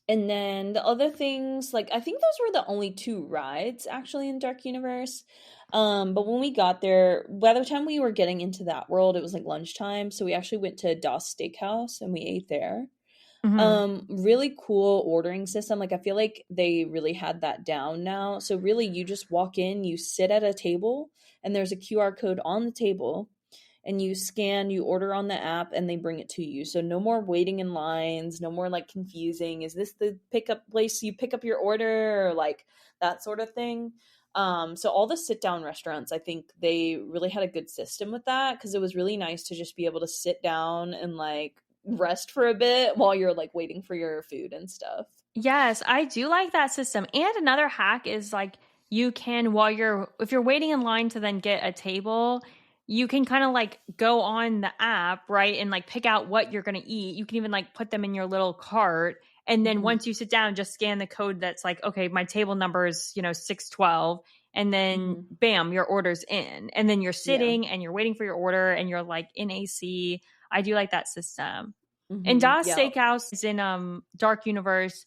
and then the other things, like I think those were the only two rides actually in Dark Universe. But when we got there, by the time we were getting into that world, it was like lunchtime, so we actually went to Das Steakhouse and we ate there. Mm-hmm. Really cool ordering system. Like I feel like they really had that down now. So really you just walk in, you sit at a table, and there's a QR code on the table, and you scan, you order on the app, and they bring it to you. So no more waiting in lines, no more like confusing, is this the pickup place you pick up your order, or like that sort of thing. So all the sit down restaurants, I think they really had a good system with that, because it was really nice to just be able to sit down and like rest for a bit while you're like waiting for your food and stuff. Yes, I do like that system. And another hack is like you can, if you're waiting in line to then get a table, you can kind of like go on the app, right? And like pick out what you're going to eat. You can even like put them in your little cart. And then Mm-hmm. once you sit down, just scan the code that's like, okay, my table number is, 612. And then Mm-hmm. bam, your order's in. And then you're Yeah. sitting and you're waiting for your order and you're like in AC. I do like that system. And Mm-hmm. Das Yeah. Steakhouse is in Dark Universe.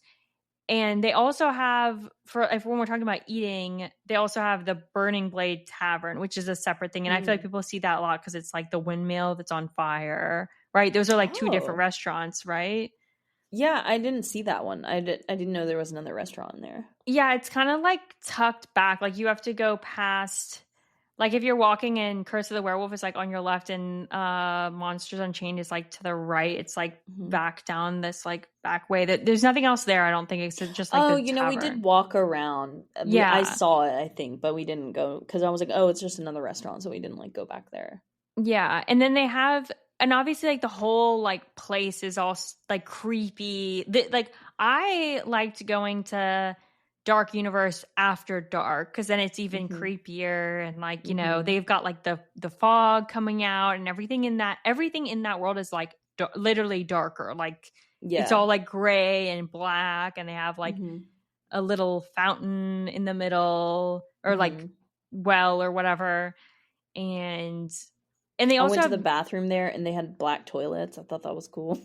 And they also have, if when we're talking about eating, they also have the Burning Blade Tavern, which is a separate thing. And I feel like Mm. people see that a lot because it's like the windmill that's on fire, right? Those are like two different Oh. restaurants, right? Yeah, I didn't see that one. I didn't know there was another restaurant in there. Yeah, it's kind of like tucked back. Like you have to go past, like if you're walking in Curse of the Werewolf is like on your left, and Monsters Unchained is like to the right. It's like Mm-hmm. back down this like back way. That there's nothing else there. I don't think it's just like Oh, the you know, we did tavern. walk around. I Yeah. saw it, I think, but we didn't go because I was like, oh, it's just another restaurant, so we didn't like go back there. Yeah, and then they have, and obviously like the whole like place is all like creepy. Like I liked going to Dark Universe after dark because then it's even Mm-hmm. creepier, and like Mm-hmm. they've got like the fog coming out, and everything in that world is like literally darker. Like it's Yeah. all like gray and black, and they have like Mm-hmm. a little fountain in the middle, or like Mm-hmm. well or whatever, and they I also went to the have bathroom there and they had black toilets. I thought that was cool.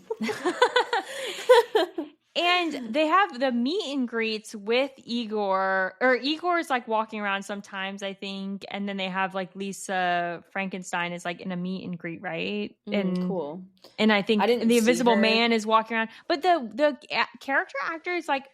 and they have the meet and greets with Igor, or Igor's like walking around sometimes, I think. And then they have like Lisa Frankenstein is like in a meet and greet, right? Cool. And I think I didn't the see Invisible her. Man is walking around. But the character actors, like,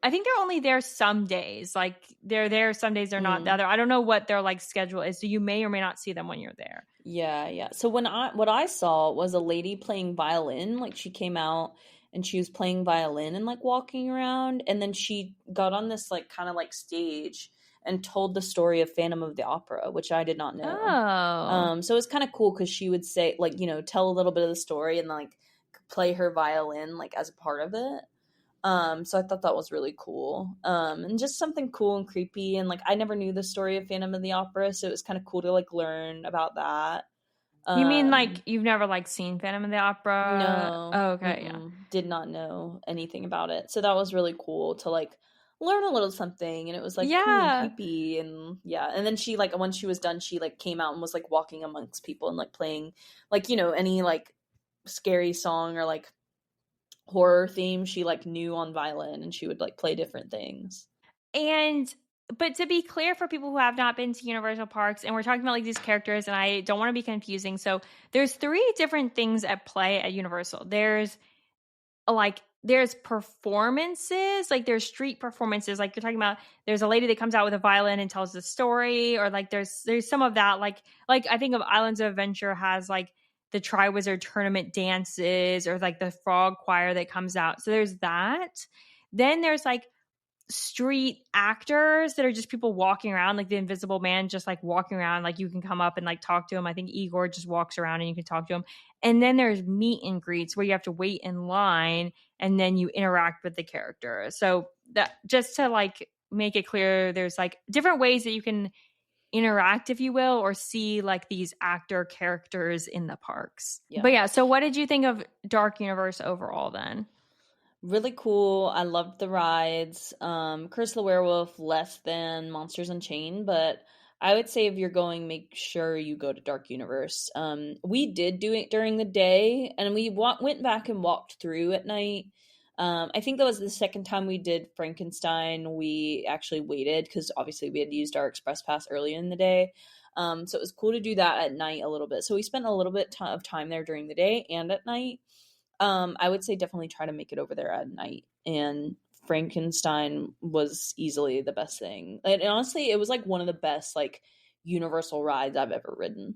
I think they're only there some days. Like they're there some days, they're not the other. I don't know what their like schedule is. So you may or may not see them when you're there. Yeah, yeah. So what I saw was a lady playing violin. Like she came out and she was playing violin and like walking around, and then she got on this like kind of like stage and told the story of Phantom of the Opera, which I did not know. Oh. So it's kind of cool because she would say like, tell a little bit of the story and like play her violin like as a part of it. So I thought that was really cool. And just something cool and creepy. And like, I never knew the story of Phantom of the Opera, so it was kind of cool to like learn about that. You mean like Um, you've never like seen Phantom of the Opera? no, Oh, okay, yeah. did not know anything about it. So that was really cool to like learn a little something. And it was like cool and Yeah. creepy. And yeah. And then she like, when she was done, she like came out and was like walking amongst people and like playing like, any like scary song or like horror theme she like knew on violin, and she would like play different things. And but to be clear for people who have not been to Universal Parks, and we're talking about like these characters, and I don't want to be confusing. So there's three different things at play at Universal. There's performances, like there's street performances, like you're talking about. There's a lady that comes out with a violin and tells the story, or like there's some of that, like I think of Islands of Adventure has like the Triwizard Tournament dances, or like the frog choir that comes out. So there's that. Then there's like street actors that are just people walking around, like the Invisible Man, just like walking around, like you can come up and like talk to him. I think Igor just walks around and you can talk to him. And then there's meet and greets where you have to wait in line and then you interact with the character. So that, just to like make it clear, there's like different ways that you can interact, if you will, or see like these actor characters in the parks. Yeah. But yeah, so what did you think of Dark Universe overall then? Really cool. I loved the rides. Curse of the Werewolf less than Monsters Unchained, but I would say if you're going, make sure you go to Dark Universe. We did do it during the day, and we went back and walked through at night. I think that was the second time we did Frankenstein. We actually waited because obviously we had used our express pass earlier in the day. So it was cool to do that at night a little bit. So we spent a little bit of time there during the day and at night. I would say definitely try to make it over there at night. And Frankenstein was easily the best thing. And honestly, it was like one of the best like Universal rides I've ever ridden.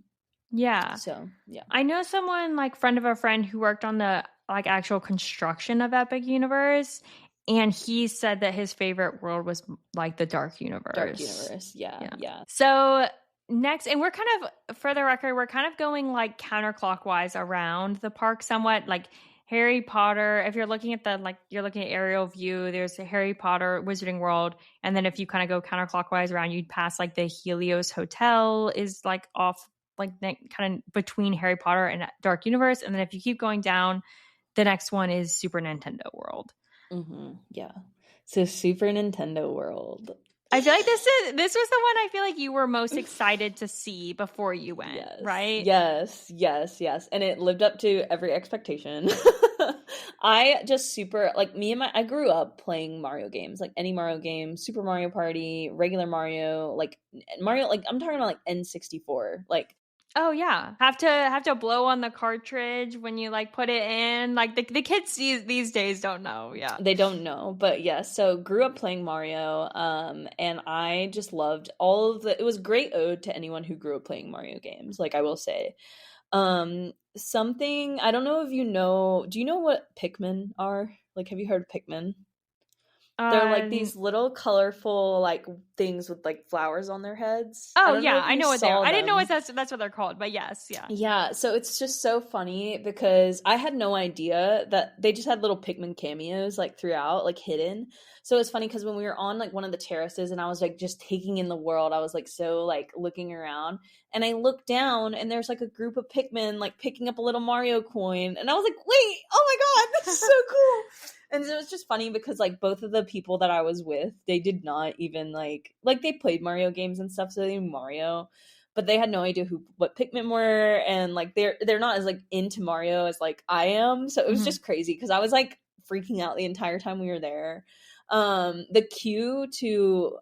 Yeah. So yeah. I know someone like friend of a friend who worked on the like actual construction of Epic Universe, and he said that his favorite world was like the Dark Universe. Dark Universe, yeah. So next, and we're kind of, for the record, we're kind of going like counterclockwise around the park somewhat, like Harry Potter. If you're looking at you're looking at aerial view, there's a Harry Potter Wizarding World. And then if you kind of go counterclockwise around, you'd pass like the Helios Hotel is like off, like kind of between Harry Potter and Dark Universe. And then if you keep going down, the next one is Super Nintendo World. Yeah. So Super Nintendo World. I feel like this was the one I feel like you were most excited to see before you went, yes. right? Yes. And it lived up to every expectation. I just super like I grew up playing Mario games, like any Mario game, Super Mario Party, regular Mario, like Mario, like I'm talking about like N64, like. Oh yeah, have to blow on the cartridge when you like put it in. Like the kids these days don't know. Yeah, they don't know, but yeah. So grew up playing Mario, and I just loved all of the. It was a great ode to anyone who grew up playing Mario games. Like I will say, something I don't know if you know. Do you know what Pikmin are? Like, have you heard of Pikmin? They're like these little colorful like things with like flowers on their heads. Oh I don't yeah, know I know what they are. I didn't know them. that's what they're called, but yes, yeah. Yeah, so it's just so funny because I had no idea that they just had little Pikmin cameos like throughout, like hidden. So it's funny because when we were on like one of the terraces and I was like just taking in the world, I was like so like looking around and I looked down and there's like a group of Pikmin like picking up a little Mario coin and I was like, wait, oh my god, this is so cool. And it was just funny because like both of the people that I was with, they did not even like they played Mario games and stuff, so they knew Mario, but they had no idea what Pikmin were, and like they're not as like into Mario as like I am. So it was just crazy because I was like freaking out the entire time we were there. The queue to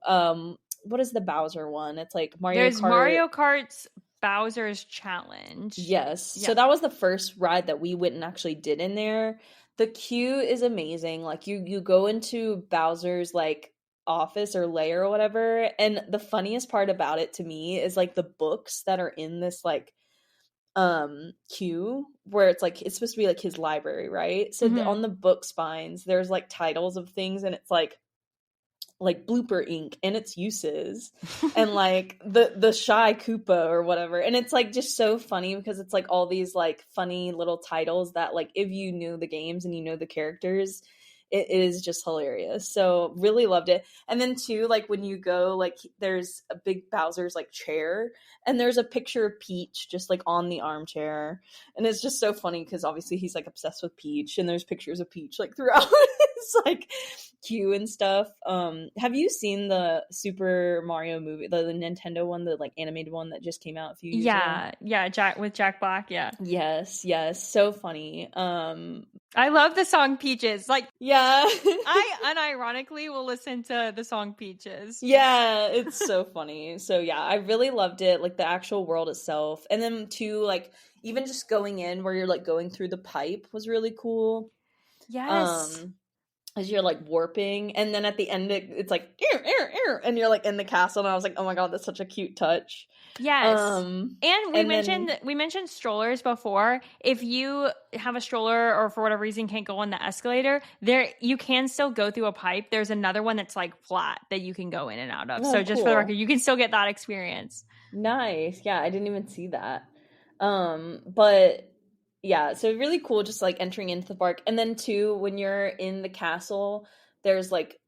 what is the Bowser one? It's like There's Mario Kart's Bowser's Challenge. Yes. Yeah. So that was the first ride that we went and actually did in there. The queue is amazing. Like you go into Bowser's like office or lair or whatever, and the funniest part about it to me is like the books that are in this like queue where it's like it's supposed to be like his library, right? So on the book spines there's like titles of things and it's like blooper ink and its uses and like the shy Koopa or whatever, and it's like just so funny because it's like all these like funny little titles that like if you knew the games and you know the characters, it is just hilarious. So really loved it. And then too, like when you go, like there's a big Bowser's like chair, and there's a picture of Peach just like on the armchair, and it's just so funny because obviously he's like obsessed with Peach, and there's pictures of Peach like throughout his like queue and stuff. Have you seen the Super Mario movie, the Nintendo one, the like animated one that just came out a few years ago? Yeah, Jack Black, yeah. Yes, so funny. I love the song Peaches. Like, yeah. I unironically will listen to the song Peaches. Yeah, it's so funny. So yeah, I really loved it, like the actual world itself. And then too, like even just going in where you're like going through the pipe was really cool. Yes. As you're like warping, and then at the end it's like and you're like in the castle, and I was like, oh my god, that's such a cute touch. Yes. And we then, mentioned strollers before. If you have a stroller or for whatever reason can't go on the escalator, there you can still go through a pipe. There's another one that's like flat that you can go in and out of. oh, So just for the cool. record, you can still get that experience. Nice. Yeah, I didn't even see that. But yeah, so really cool just like entering into the park. And then too, when you're in the castle, there's like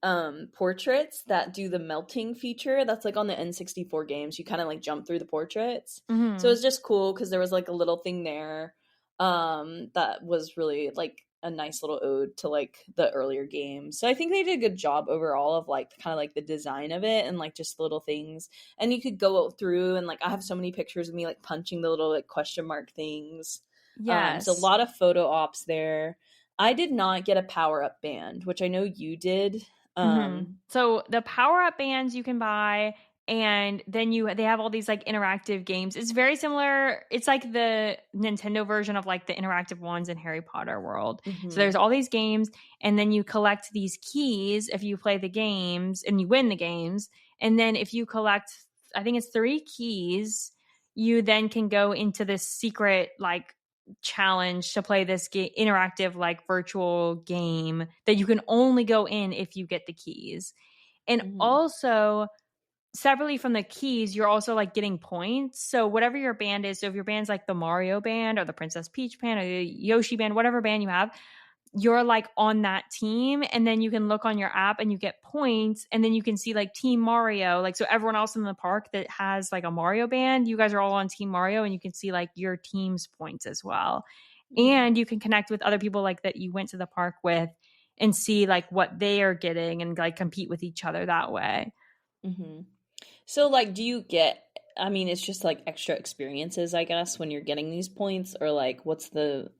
portraits that do the melting feature that's like on the N64 games. You kind of like jump through the portraits. Mm-hmm. So it's just cool because there was like a little thing there that was really like a nice little ode to like the earlier games. So I think they did a good job overall of like kind of like the design of it and like just little things. And you could go through and like I have so many pictures of me like punching the little like question mark things. Yes. So a lot of photo ops there. I did not get a power up band, which I know you did. So the power up bands you can buy, and then they have all these like interactive games. It's very similar. It's like the Nintendo version of like the interactive ones in Harry Potter world. So there's all these games, and then you collect these keys if you play the games and you win the games. And then if you collect, I think it's 3 keys, you then can go into this secret like challenge to play this interactive like virtual game that you can only go in if you get the keys. And also separately from the keys, you're also like getting points. So whatever your band is, so if your band's like the Mario band or the Princess Peach band or the Yoshi band, whatever band you have, you're like on that team, and then you can look on your app and you get points, and then you can see like Team Mario, like so everyone else in the park that has like a Mario band, you guys are all on Team Mario, and you can see like your team's points as well. And you can connect with other people like that you went to the park with and see like what they are getting and like compete with each other that way. So like do you get, I mean, it's just like extra experiences, I guess, when you're getting these points, or like what's the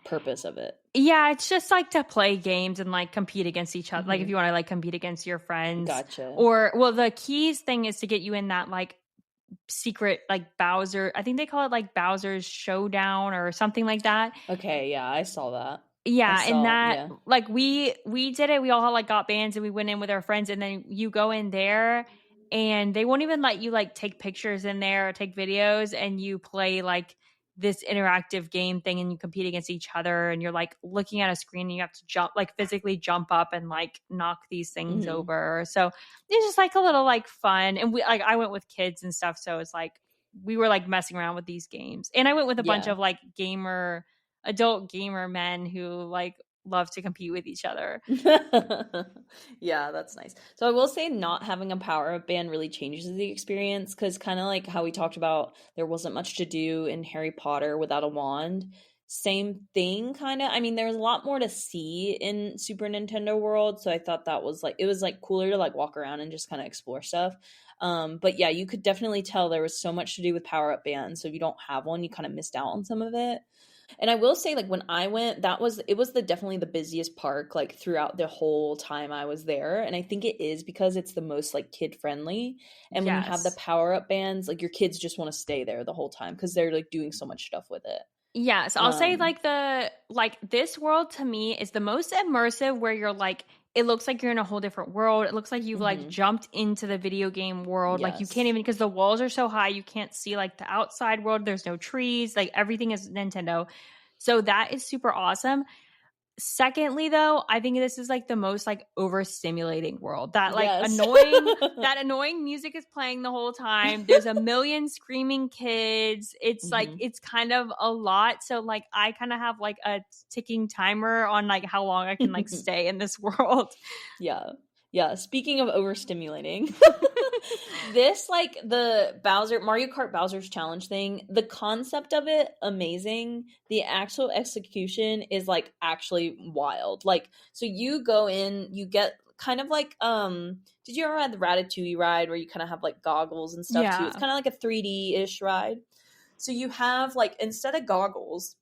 purpose of it? Yeah, it's just like to play games and like compete against each other. Like if you want to like compete against your friends. Gotcha. Or well, the keys thing is to get you in that like secret like Bowser. I think they call it like Bowser's Showdown or something like that. Okay, yeah, I saw that. Yeah, and that like we did it. We all like got bands and we went in with our friends, and then you go in there and they won't even let you like take pictures in there or take videos, and you play like this interactive game thing and you compete against each other, and you're like looking at a screen and you have to jump, like physically jump up and like knock these things over. So it's just like a little like fun. And we like I went with kids and stuff, so it's like we were like messing around with these games. And I went with a bunch of like adult gamer men who like love to compete with each other. Yeah, that's nice. So I will say not having a power up band really changes the experience, because kind of like how we talked about there wasn't much to do in Harry Potter without a wand. Same thing, kind of. I mean, there was a lot more to see in Super Nintendo World, so I thought that was like, it was like cooler to like walk around and just kind of explore stuff. But yeah, you could definitely tell there was so much to do with power up bands, so if you don't have one, you kind of missed out on some of it. And I will say, like, when I went, it was definitely the busiest park, like, throughout the whole time I was there. And I think it is because it's the most, like, kid friendly. And when you have the power up bands, like, your kids just want to stay there the whole time because they're, like, doing so much stuff with it. Yes, I'll say like this world to me is the most immersive, where you're like, it looks like you're in a whole different world. It looks like you've like jumped into the video game world. Like you can't even, because the walls are so high, you can't see like the outside world. There's no trees, like everything is Nintendo. So that is super awesome. Secondly, though, I think this is like the most like overstimulating world. That like Yes. annoying music is playing the whole time. There's a million screaming kids. It's like it's kind of a lot. So like I kind of have like a ticking timer on like how long I can like stay in this world. Yeah. Yeah. Speaking of overstimulating, this like the Mario Kart Bowser's Challenge thing, the concept of it, amazing. The actual execution is like actually wild. Like, so you go in, you get kind of like did you ever ride the Ratatouille ride where you kind of have like goggles and stuff too? Yeah. It's kind of like a 3D-ish ride. So you have like instead of goggles,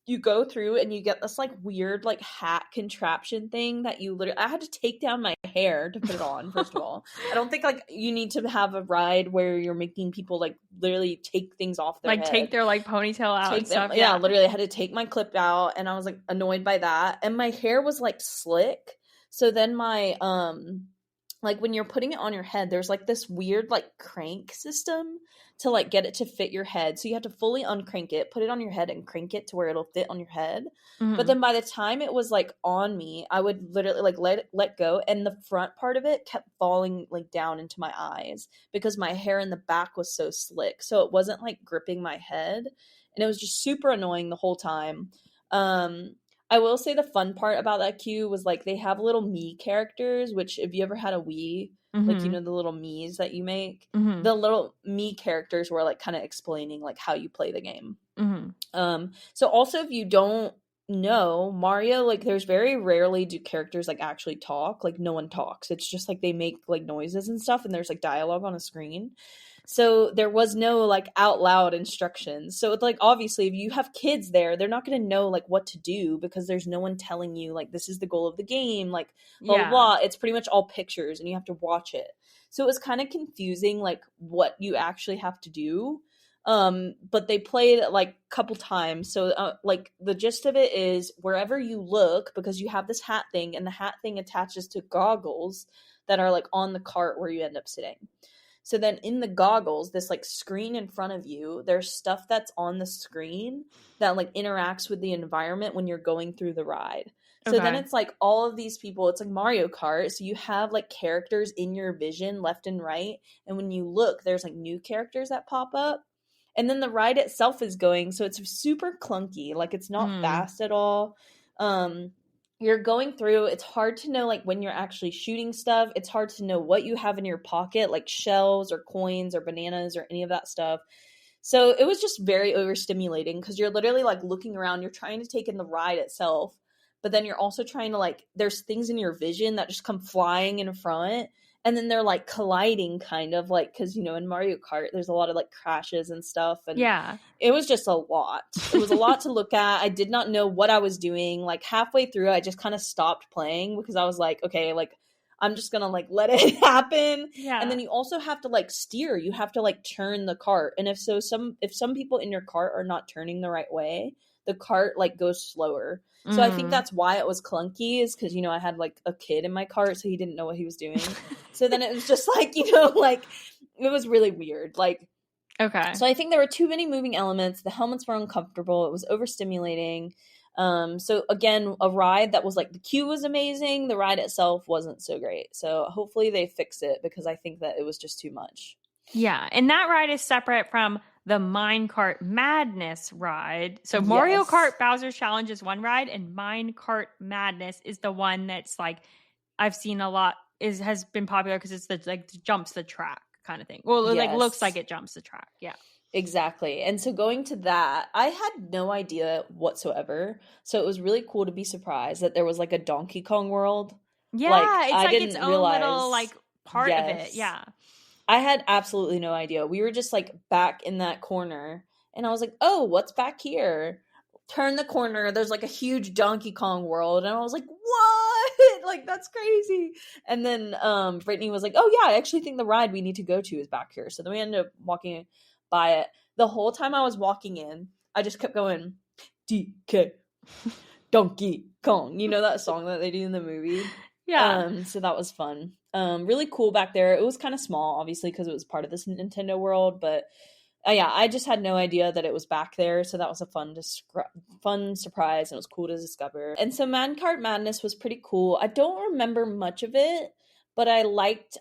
you go through and you get this like weird like hat contraption thing that you literally I had to take down my hair to put it on. First of all, I don't think like you need to have a ride where you're making people like literally take things off their like head. take their like ponytail out and stuff. Yeah, literally I had to take my clip out and I was like annoyed by that, and my hair was like slick. So then my like when you're putting it on your head, there's like this weird like crank system to like get it to fit your head. So you have to fully uncrank it, put it on your head and crank it to where it'll fit on your head. But then by the time it was like on me, I would literally like let go, and the front part of it kept falling like down into my eyes because my hair in the back was so slick. So it wasn't like gripping my head, and it was just super annoying the whole time. I will say the fun part about that queue was like they have little Mii characters, which if you ever had a Wii, like you know the little Miis that you make, the little Mii characters were like kind of explaining like how you play the game. So also if you don't know Mario, like there's very rarely do characters like actually talk. Like no one talks. It's just like they make like noises and stuff, and there's like dialogue on a screen. So there was no like out loud instructions. So it's like obviously if you have kids there, they're not going to know like what to do because there's no one telling you like this is the goal of the game, like blah blah blah. It's pretty much all pictures and you have to watch it. So it was kind of confusing like what you actually have to do. But they played it like a couple times. So like the gist of it is wherever you look, because you have this hat thing and the hat thing attaches to goggles that are like on the cart where you end up sitting. So then in the goggles, this like screen in front of you, there's stuff that's on the screen that like interacts with the environment when you're going through the ride. So then it's like all of these people, it's like Mario Kart. So you have like characters in your vision left and right. And when you look, there's like new characters that pop up. And then the ride itself is going. So it's super clunky. Like it's not fast at all. You're going through, it's hard to know like when you're actually shooting stuff. It's hard to know what you have in your pocket, like shells or coins or bananas or any of that stuff. So it was just very overstimulating because you're literally like looking around, you're trying to take in the ride itself, but then you're also trying to like, there's things in your vision that just come flying in front. And then they're like colliding kind of like, because, you know, in Mario Kart, there's a lot of like crashes and stuff. And it was just a lot. It was a lot to look at. I did not know what I was doing. Like halfway through, I just kind of stopped playing because I was like, okay, like I'm just going to like let it happen. Yeah. And then you also have to like steer. You have to like turn the cart. And if some people in your cart are not turning the right way, the cart like goes slower. So I think that's why it was clunky, is because, you know, I had like a kid in my cart, so he didn't know what he was doing. So then it was just like, you know, like it was really weird. Like, so I think there were too many moving elements. The helmets were uncomfortable. It was overstimulating. So again, a ride that was like the queue was amazing. The ride itself wasn't so great. So hopefully they fix it because I think that it was just too much. Yeah, and that ride is separate from the Minecart Madness ride. So Mario Kart Bowser's Challenge is one ride, and Minecart Madness is the one that's like I've seen a lot has been popular because it's the like jumps the track kind of thing. Well, it like looks like it jumps the track. Yeah. Exactly. And so going to that, I had no idea whatsoever. So it was really cool to be surprised that there was like a Donkey Kong world. Yeah, like, it's like its own little like part of it. Yeah. I had absolutely no idea. We were just like back in that corner and I was like, oh, what's back here? Turn the corner. There's like a huge Donkey Kong world. And I was like, what? Like, that's crazy. And then Brittany was like, oh yeah, I actually think the ride we need to go to is back here. So then we ended up walking by it. The whole time I was walking in, I just kept going, DK, Donkey Kong. You know that song that they do in the movie? Yeah. So that was fun. Really cool back there. It was kind of small, obviously, because it was part of this Nintendo world, but Yeah, I just had no idea that it was back there, so that was a fun surprise, and it was cool to discover. And so Mancart Madness was pretty cool. I don't remember much of it, but I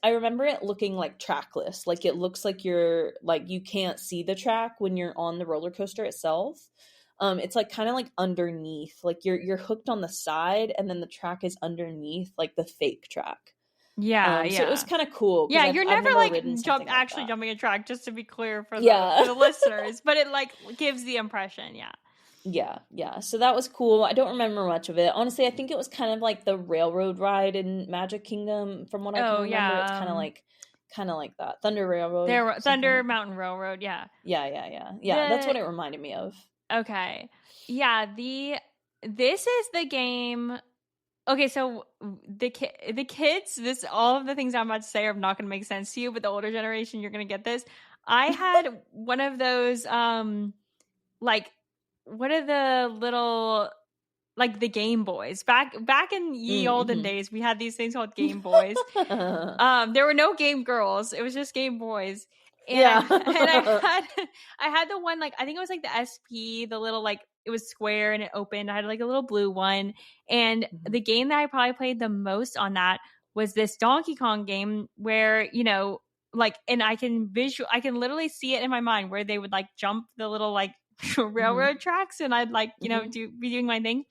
remember it looking like trackless. Like it looks like you can't see the track when you're on the roller coaster itself. It's like kind of like underneath, like you're hooked on the side, and then the track is underneath, like the fake track. Yeah, So it was kind of cool. Yeah, I've you're never never like ridden something like that. jumping a track, just to be clear for Yeah. the listeners, but it like gives the impression, yeah. Yeah. So that was cool. I don't remember much of it. Honestly, I think it was kind of like the railroad ride in Magic Kingdom, from what I can remember. Yeah, it's kind of like that. Thunder Railroad. Thunder Mountain Railroad, yeah. Yeah. That's what it reminded me of. Okay. Yeah, this is the game. Okay, so the kids, all of the things I'm about to say are not going to make sense to you, but the older generation, you're going to get this. I had one of those, like, what are the little, like the Game Boys? Back in ye olden days, we had these things called Game Boys. There were no Game Girls; it was just Game Boys. And I had the one, like, I think it was like the SP, the little, like, it was square and it opened. I had like a little blue one. And the game that I probably played the most on that was this Donkey Kong game where, like, and I can literally see it in my mind where they would like jump the little like railroad tracks, and I'd like, be doing my thing.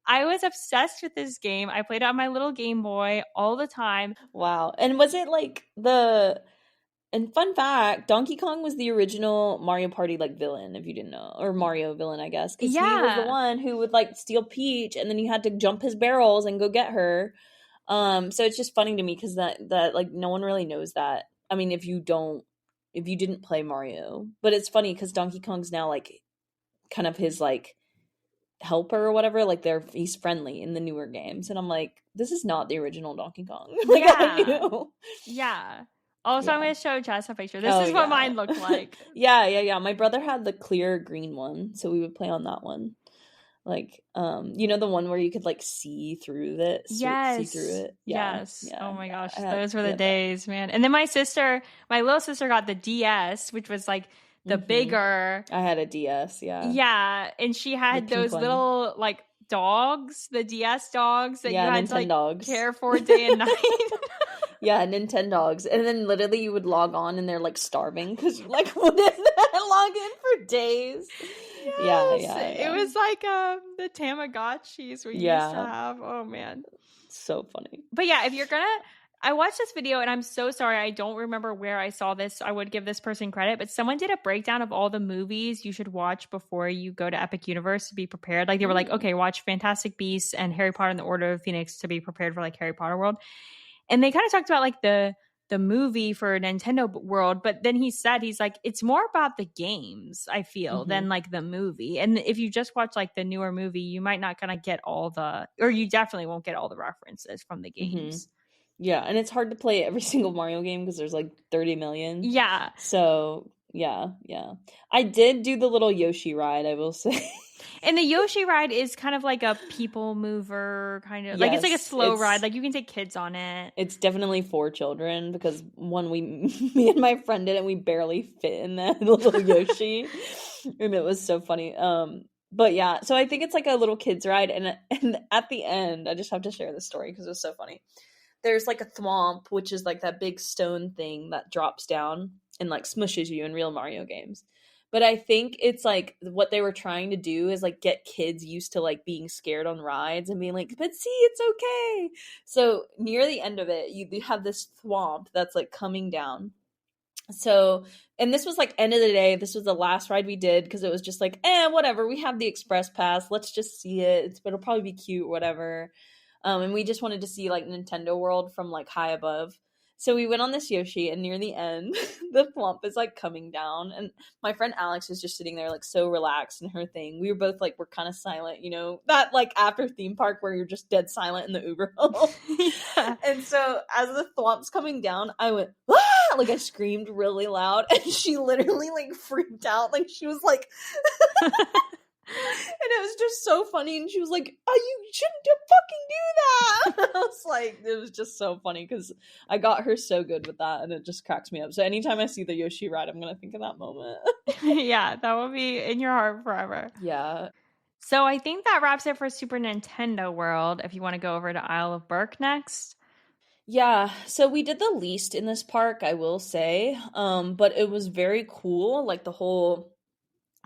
I was obsessed with this game. I played it on my little Game Boy all the time. Wow. And was it like and fun fact, Donkey Kong was the original Mario Party like villain, if you didn't know, or Mario villain, I guess, because he was the one who would like steal Peach, and then you had to jump his barrels and go get her. So it's just funny to me because that like no one really knows that. I mean, if you didn't play Mario, but it's funny because Donkey Kong's now like kind of his like helper or whatever. Like he's friendly in the newer games, and I'm like, this is not the original Donkey Kong. Like, I knew. Yeah. Also, I'm going to show Jess a picture. This is what mine looked like. Yeah. My brother had the clear green one, so we would play on that one. Like, the one where you could like see through it. Yes. See through it. Yes. Oh my gosh, those were the days, man. And then my little sister got the DS, which was like the bigger. I had a DS. Yeah. Yeah, and she had those little like dogs, the DS dogs that you had to like care for day and night. Yeah, Nintendogs. And then literally you would log on and they're like starving because you like wouldn't log in for days. Yes. Yeah. It was like the Tamagotchis we used to have. Oh man. So funny. But yeah, if you're I watched this video and I'm so sorry I don't remember where I saw this. I would give this person credit, but someone did a breakdown of all the movies you should watch before you go to Epic Universe to be prepared. Like they were like, okay, watch Fantastic Beasts and Harry Potter and the Order of Phoenix to be prepared for like Harry Potter World. And they kind of talked about like the movie for Nintendo World, but then he's like, it's more about the games, I feel, than like the movie. And if you just watch like the newer movie, you might not gonna get you definitely won't get all the references from the games. Yeah, and it's hard to play every single Mario game because there's like 30 million. Yeah. So yeah. I did do the little Yoshi ride, I will say. And the Yoshi ride is kind of like a people mover, kind of like it's like a slow ride. Like you can take kids on it. It's definitely for children because me and my friend did it and we barely fit in that little Yoshi. And it was so funny. But yeah, so I think it's like a little kids ride, and at the end, I just have to share this story because it was so funny. There's like a thwomp, which is like that big stone thing that drops down and like smushes you in real Mario games. But I think it's like what they were trying to do is like get kids used to like being scared on rides and being like, but see, it's okay. So near the end of it, you have this thwomp that's like coming down. So, and this was like end of the day, this was the last ride we did because it was just like, whatever, we have the express pass, let's just see it. It'll probably be cute, whatever. And we just wanted to see like Nintendo World from like high above. So we went on this Yoshi, and near the end, the thwomp is like coming down, and my friend Alex was just sitting there like so relaxed in her thing. We were both like, we're kind of silent, that like after theme park where you're just dead silent in the Uber. Yeah. And so as the thwomp's coming down, I went, ah! Like I screamed really loud, and she literally like freaked out. Like she was like, And it was just so funny. And she was like, "Oh, you shouldn't fucking do that." I was like, it was just so funny because I got her so good with that, and it just cracks me up. So anytime I see the Yoshi ride, I'm gonna think of that moment. Yeah, that will be in your heart forever. Yeah. So I think that wraps it for Super Nintendo World. If you want to go over to Isle of Berk next. Yeah, so we did the least in this park, I will say. But it was very cool, like the whole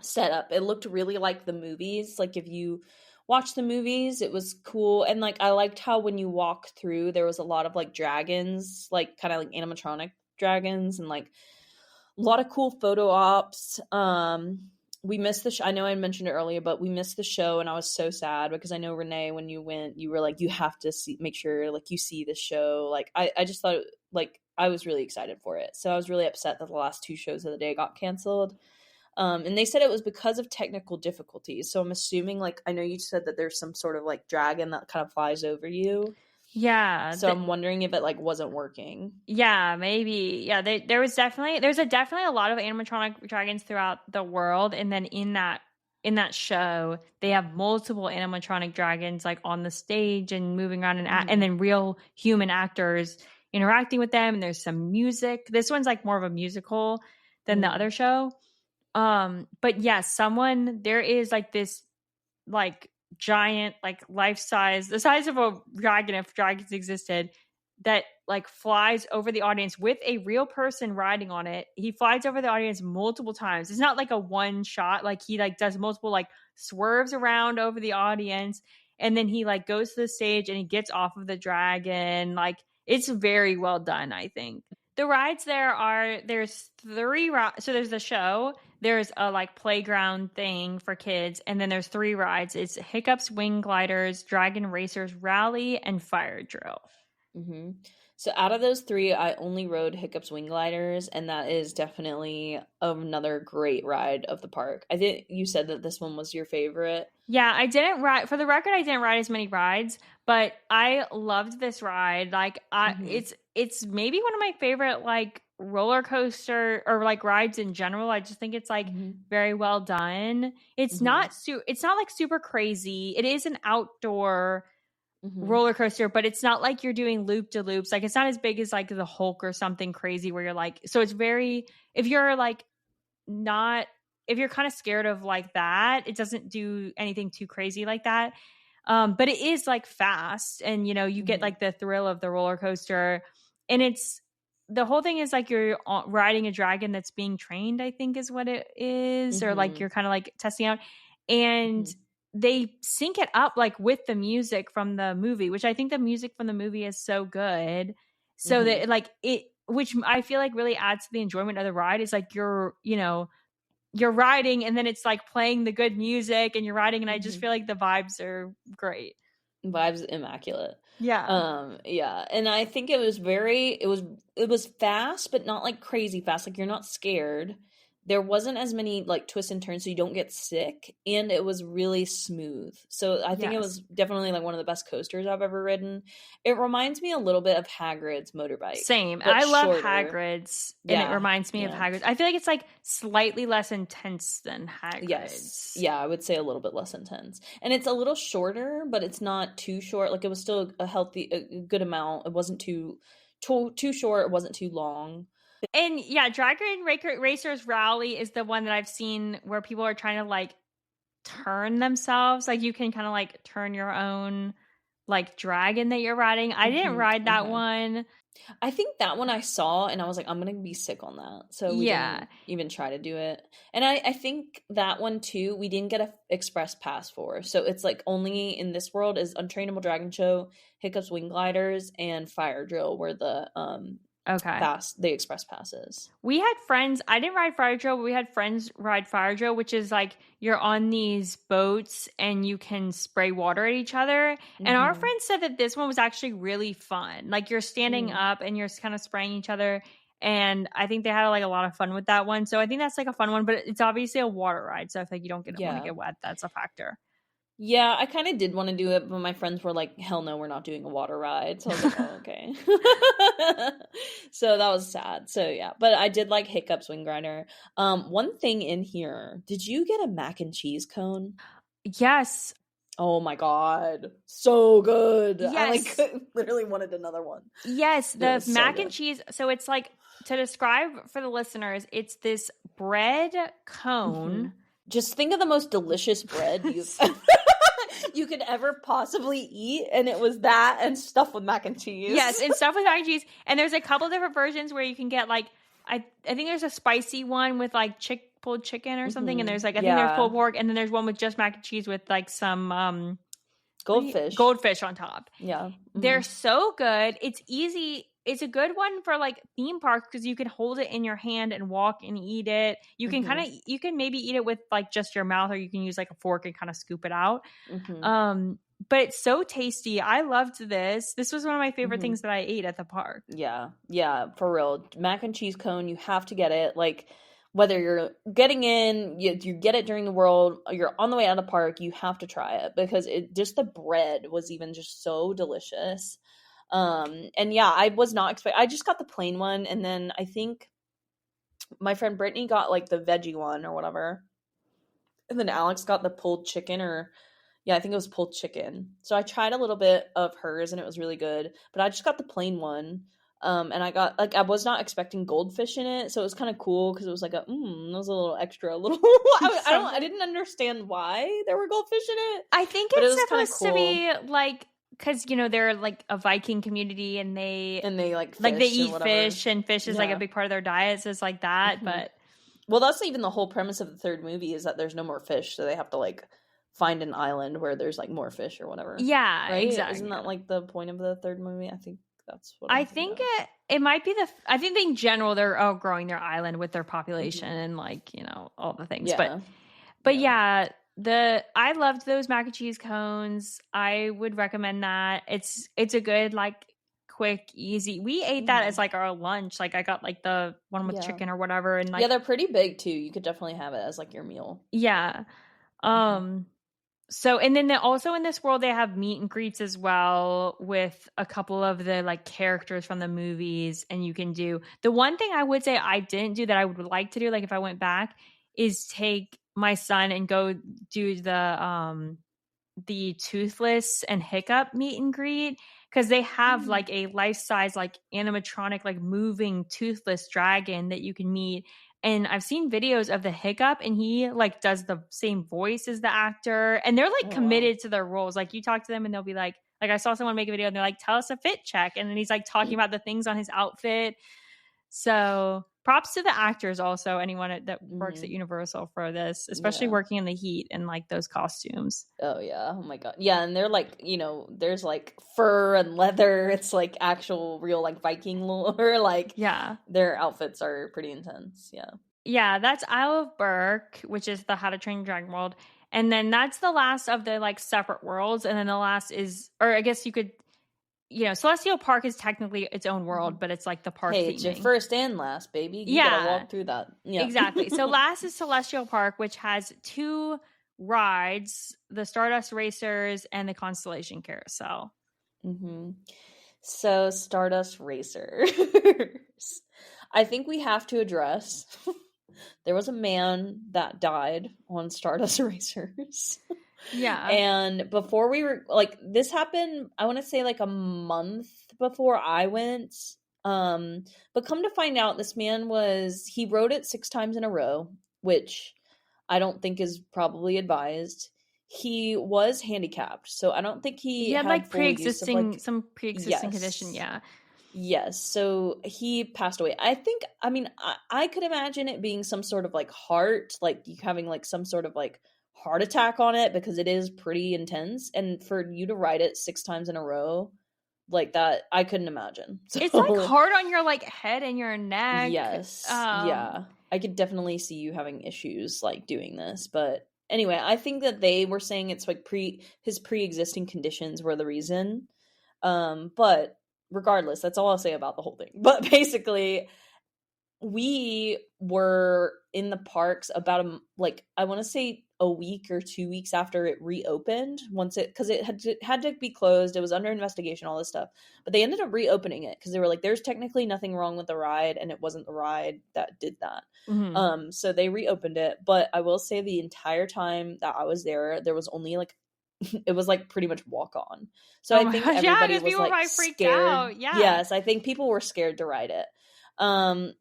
setup. It looked really like the movies. Like if you watch the movies, it was cool. And like I liked how when you walk through, there was a lot of like dragons, like kind of like animatronic dragons, and like a lot of cool photo ops. We missed the I know I mentioned it earlier, but we missed the show, and I was so sad because I know Renee, when you went, you were like, you have to see, make sure like you see the show. Like I just thought like I was really excited for it, so I was really upset that the last two shows of the day got canceled. And they said it was because of technical difficulties. So I'm assuming, like, I know you said that there's some sort of like dragon that kind of flies over you. Yeah, So I'm wondering if it like wasn't working. yeah, maybe. Yeah, there's definitely a lot of animatronic dragons throughout the world, and then in that show, they have multiple animatronic dragons like on the stage and moving around, and Mm-hmm. then real human actors interacting with them. And there's some music. This one's like more of a musical than the Mm-hmm. other show. But yes, there is like this like giant, like life size, the size of a dragon if dragons existed, that like flies over the audience with a real person riding on it. He flies over the audience multiple times. It's not like a one shot, like he like does multiple like swerves around over the audience, and then he like goes to the stage and he gets off of the dragon. Like it's very well done, I think. The rides there's three rides. So there's the show, there's a like playground thing for kids, and then there's three rides. It's Hiccups Wing Gliders, Dragon Racers Rally, and Fire Drill. Mm-hmm. So out of those three, I only rode Hiccup's Wing Gliders, and that is definitely another great ride of the park. I think you said that this one was your favorite. Yeah, I didn't ride, for the record, I didn't ride as many rides, but I loved this ride. Like Mm-hmm. it's maybe one of my favorite like roller coaster or like rides in general. I just think it's like Mm-hmm. very well done. Mm-hmm. It's not like super crazy. It is an outdoor Mm-hmm. roller coaster, but it's not like you're doing loop de loops. Like it's not as big as like the Hulk or something crazy where you're like, so it's very, if you're like not, if you're kind of scared of like that, it doesn't do anything too crazy like that. But it is like fast, and you get Mm-hmm. like the thrill of the roller coaster, and the whole thing is like you're riding a dragon that's being trained, I think is what it is, or like Mm-hmm. you're kind of like testing out, and Mm-hmm. they sync it up like with the music from the movie, which I think the music from the movie is so good, so Mm-hmm. that like it, which I feel like really adds to the enjoyment of the ride, is like you're riding and then it's like playing the good music and you're riding, and I just Mm-hmm. feel like the vibes are great. Vibes immaculate. Yeah. Yeah, and I think it was fast, but not like crazy fast. Like you're not scared. There wasn't as many like twists and turns, so you don't get sick, and it was really smooth. So I think it Yes. was definitely like one of the best coasters I've ever ridden. It reminds me a little bit of Hagrid's motorbike, Same. but I love shorter. Hagrid's, and it Yeah, reminds me of yeah. Hagrid's. I feel like it's like slightly less intense than Yes. Hagrid's. Yeah, I would say a little bit less intense. And it's a little shorter, but it's not too short. Like it was still a healthy, a good amount. It wasn't too short, it wasn't too long. And yeah, Racers Rally is the one that I've seen where people are trying to like turn themselves. Like you can kind of like turn your own like dragon that you're riding. I didn't ride that Okay. one. I think that one I saw and I was like, I'm gonna be sick on that. So we Yeah. didn't even try to do it. And I think that one too, we didn't get a express pass for. So it's like only in this world is Untrainable Dragon Show, Hiccup's Wing Gliders, and Fire Drill were Okay. the express passes. We had friends, I didn't ride Fire Drill, but we had friends ride Fire Drill, which is like you're on these boats and you can spray water at each other. And our Mm-hmm. friends said that this one was actually really fun. Like you're standing Mm. up and you're kind of spraying each other. And I think they had like a lot of fun with that one. So I think that's like a fun one, but it's obviously a water ride. So if like you don't want to Yeah. get wet, that's a factor. Yeah, I kind of did want to do it, but my friends were like, "Hell no, we're not doing a water ride." So I was like, "Oh, okay." So that was sad. So yeah, but I did like Hiccup Swing Grinder. One thing in here, did you get a mac and cheese cone? Yes. Oh my God, so good. I like Yes. literally wanted another one. Yes, It the was so mac and good. cheese. So it's like, to describe for the listeners, it's this bread Hmm. cone. Just think of the most delicious bread you've you could ever possibly eat, and it was that and stuff with mac and Yes, cheese. and stuff with mac and cheese. And there's a couple different versions where you can get like, I think there's a spicy one with like pulled chicken or something, and Hmm. there's like, I think there's Yeah, pulled pork, and then there's one with just mac and cheese with like some goldfish. goldfish on top. Yeah. They're Hmm. so good. It's easy. It's a good one for like theme parks because you can hold it in your hand and walk and eat it. You can Hmm. you can maybe eat it with like just your mouth, or you can use like a fork and kind of scoop it out. Hmm. But it's so tasty. I loved this. This was one of my favorite Hmm. things that I ate at the park. Yeah, yeah, for real. Mac and cheese cone, you have to get it. Like, whether you're getting in, you get it during the world, or you're on the way out of the park, you have to try it because it just the bread was even just so delicious. And yeah, I was not expect. I just got the plain one, and then I think my friend Brittany got like the veggie one or whatever, and then Alex got the pulled chicken or yeah, I think it was pulled chicken. So I tried a little bit of hers and it was really good, but I just got the plain one. And I got like I was not expecting goldfish in it, so it was kind of cool because it was like it was a little extra, a little. I Something. didn't understand why there were goldfish in it, I think but it it's was kind of supposed to cool. be like, because they're like a Viking community, and they And they like they fish or eat whatever. fish, and fish is like a Yeah. big part of their diet. So it's like that, Hmm. but Well, that's even the whole premise of the third movie is that there's no more fish, so they have to like find an island where there's like more fish or whatever. yeah, Right? Isn't exactly. that like the point of the third movie? I think that's what I I'm thinking think of. it might be I think in general they're outgrowing their island with their population Hmm. and like, all the things. Yeah. But Yeah. yeah, I loved those mac and cheese cones. I would recommend that. It's a good like quick, easy. We ate that as Hmm. like our lunch. Like I got like the one with Yeah. chicken or whatever, and Yeah, like they're pretty big too. You could definitely have it as like your meal. yeah. Hmm. Um So, and then also in this world, they have meet and greets as well with a couple of the like characters from the movies. And you can do the one thing I would say I didn't do that I would like to do, like if I went back, is take my son and go do the Toothless and Hiccup meet and greet, because they have Mm. like a life size like animatronic like moving Toothless dragon that you can meet. And I've seen videos of the Hiccup, and he like does the same voice as the actor, and they're like Oh wow. committed to their roles. Like you talk to them and they'll be like I saw someone make a video and they're like, tell us a fit check, and then he's like talking about the things on his outfit. So props to the actors, also anyone that works at Hmm. Universal for this, especially Yeah. working in the heat and like those costumes. Oh yeah. Oh my God. Yeah, and they're like, there's like fur and leather. It's like actual real like Viking lore. Like Yeah. their outfits are pretty intense. Yeah. Yeah, that's Isle of Berk, which is the How to Train Your Dragon world. And then that's the last of the like separate worlds. And then the last is, or I guess you could, Celestial Park is technically its own Hmm. world, but it's like the park Hey, it's your theming. first and last, baby. You gotta Yeah, walk through that. Yeah. exactly. So last is Celestial Park, which has two rides, the Stardust Racers and the Constellation Carousel. Hmm. So, Stardust Racers. I think we have to address there was a man that died on Stardust Racers. Yeah. And before we were like this happened, I want to say like a month before I went. But come to find out this man he rode it 6 times in a row, which I don't think is probably advised. He was handicapped, so I don't think He he had had like full use of like some pre existing condition. yes. Yeah. Yes, so he passed away. I mean, I could imagine it being some sort of like heart, like you having like some sort of like heart attack on it because it is pretty intense. And for you to ride it 6 times in a row like that, I couldn't imagine. It's like So, hard on your like head and your neck. yes, yeah, I could definitely see you having issues like doing this. But anyway, I think that they were saying it's like his pre existing conditions were the reason. But regardless, that's all I'll say about the whole thing. But basically, we were in the parks about like I want to say a week or 2 weeks after it reopened, because it had to be closed. It was under investigation, all this stuff. But they ended up reopening it because they were like, there's technically nothing wrong with the ride, and it wasn't the ride that did that. So they reopened it. But I will say the entire time that I was there was only like it was like pretty much walk on. So I think everybody was like scared. Yeah. Yes, I think people were scared to ride it.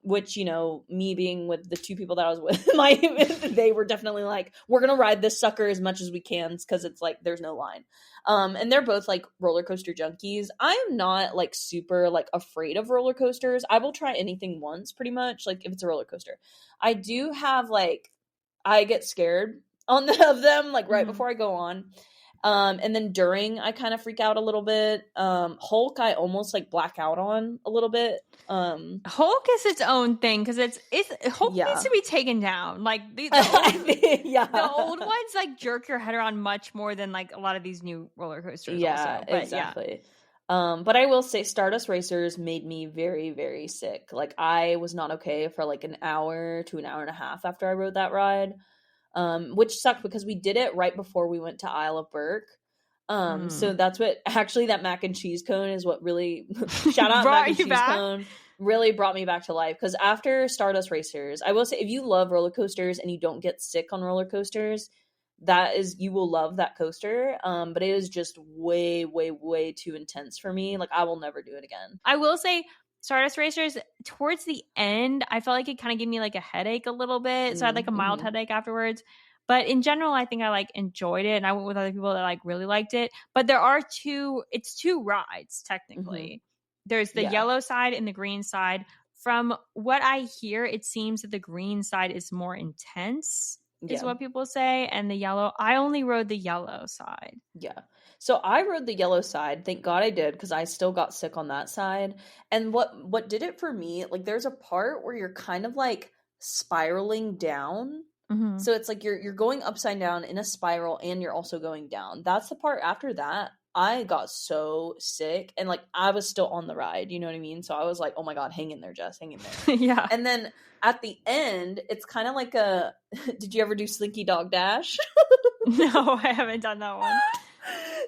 Which, you know, me being with the two people that I was with, they were definitely like, we're gonna ride this sucker as much as we can because it's like there's no line. And they're both like roller coaster junkies. I'm not like super like afraid of roller coasters. I will try anything once, pretty much, like if it's a roller coaster. I do have like I get scared of them like right before I go on. And then during I kind of freak out a little bit. Hulk I almost like black out on a little bit. Hulk is its own thing because it's Hulk needs to be taken down. Like the old ones like jerk your head around much more than like a lot of these new roller coasters. Yeah, also. But, exactly. But I will say Stardust Racers made me very, very sick. Like I was not okay for like an hour to an hour and a half after I rode that ride. Which sucked because we did it right before we went to Isle of Berk. So that's what actually that mac and cheese cone is what really shout out mac and cheese cone really brought me back to life. Because after Stardust Racers, I will say if you love roller coasters and you don't get sick on roller coasters, you will love that coaster. But it is just way, way, way too intense for me. Like I will never do it again. I will say Stardust Racers, towards the end, I felt like it kind of gave me like a headache a little bit. So I had like a mild headache afterwards. But in general, I think I like enjoyed it. And I went with other people that like really liked it. But it's two rides technically. There's the yellow side and the green side. From what I hear, it seems that the green side is more intense, is what people say. And the yellow, I only rode the yellow side. Yeah. So I rode the yellow side. Thank God I did because I still got sick on that side. And what did it for me, like there's a part where you're kind of like spiraling down. So it's like you're going upside down in a spiral and you're also going down. That's the part after that. I got so sick and like I was still on the ride, you know what I mean? So I was like, oh my God, hang in there, Jess, hang in there. Yeah. And then at the end, it's kind of like did you ever do Slinky Dog Dash? No, I haven't done that one.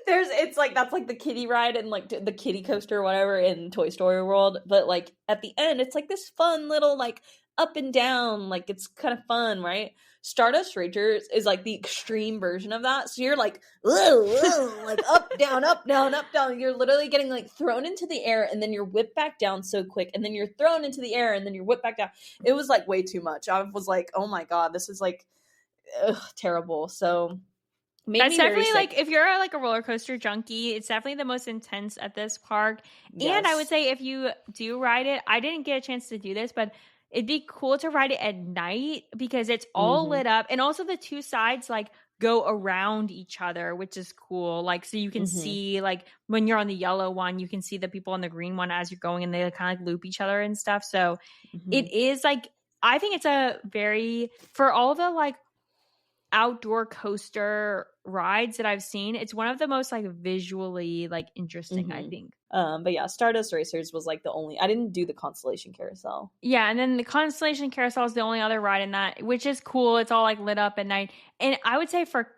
It's like that's like the kiddie ride and like the kiddie coaster or whatever in Toy Story World, but like at the end it's like this fun little like up and down, like it's kind of fun, right? Stardust Racers is like the extreme version of that. So you're like like up down up down up down. You're literally getting like thrown into the air and then you're whipped back down so quick and then you're thrown into the air and then you're whipped back down. It was like way too much. I was like, oh my God, this is like terrible. So that's definitely like if you're like a roller coaster junkie, it's definitely the most intense at this park. Yes. And I would say if you do ride it, I didn't get a chance to do this, but it'd be cool to ride it at night because it's all lit up. And also the two sides like go around each other, which is cool. Like, so you can see like when you're on the yellow one, you can see the people on the green one as you're going and they kind of like loop each other and stuff. So it is like, I think it's for all the like outdoor coaster rides that I've seen, it's one of the most like visually like interesting, I think. But yeah, Stardust Racers was like I didn't do the Constellation Carousel. Yeah, and then the Constellation Carousel is the only other ride in that, which is cool. It's all like lit up at night. And I would say for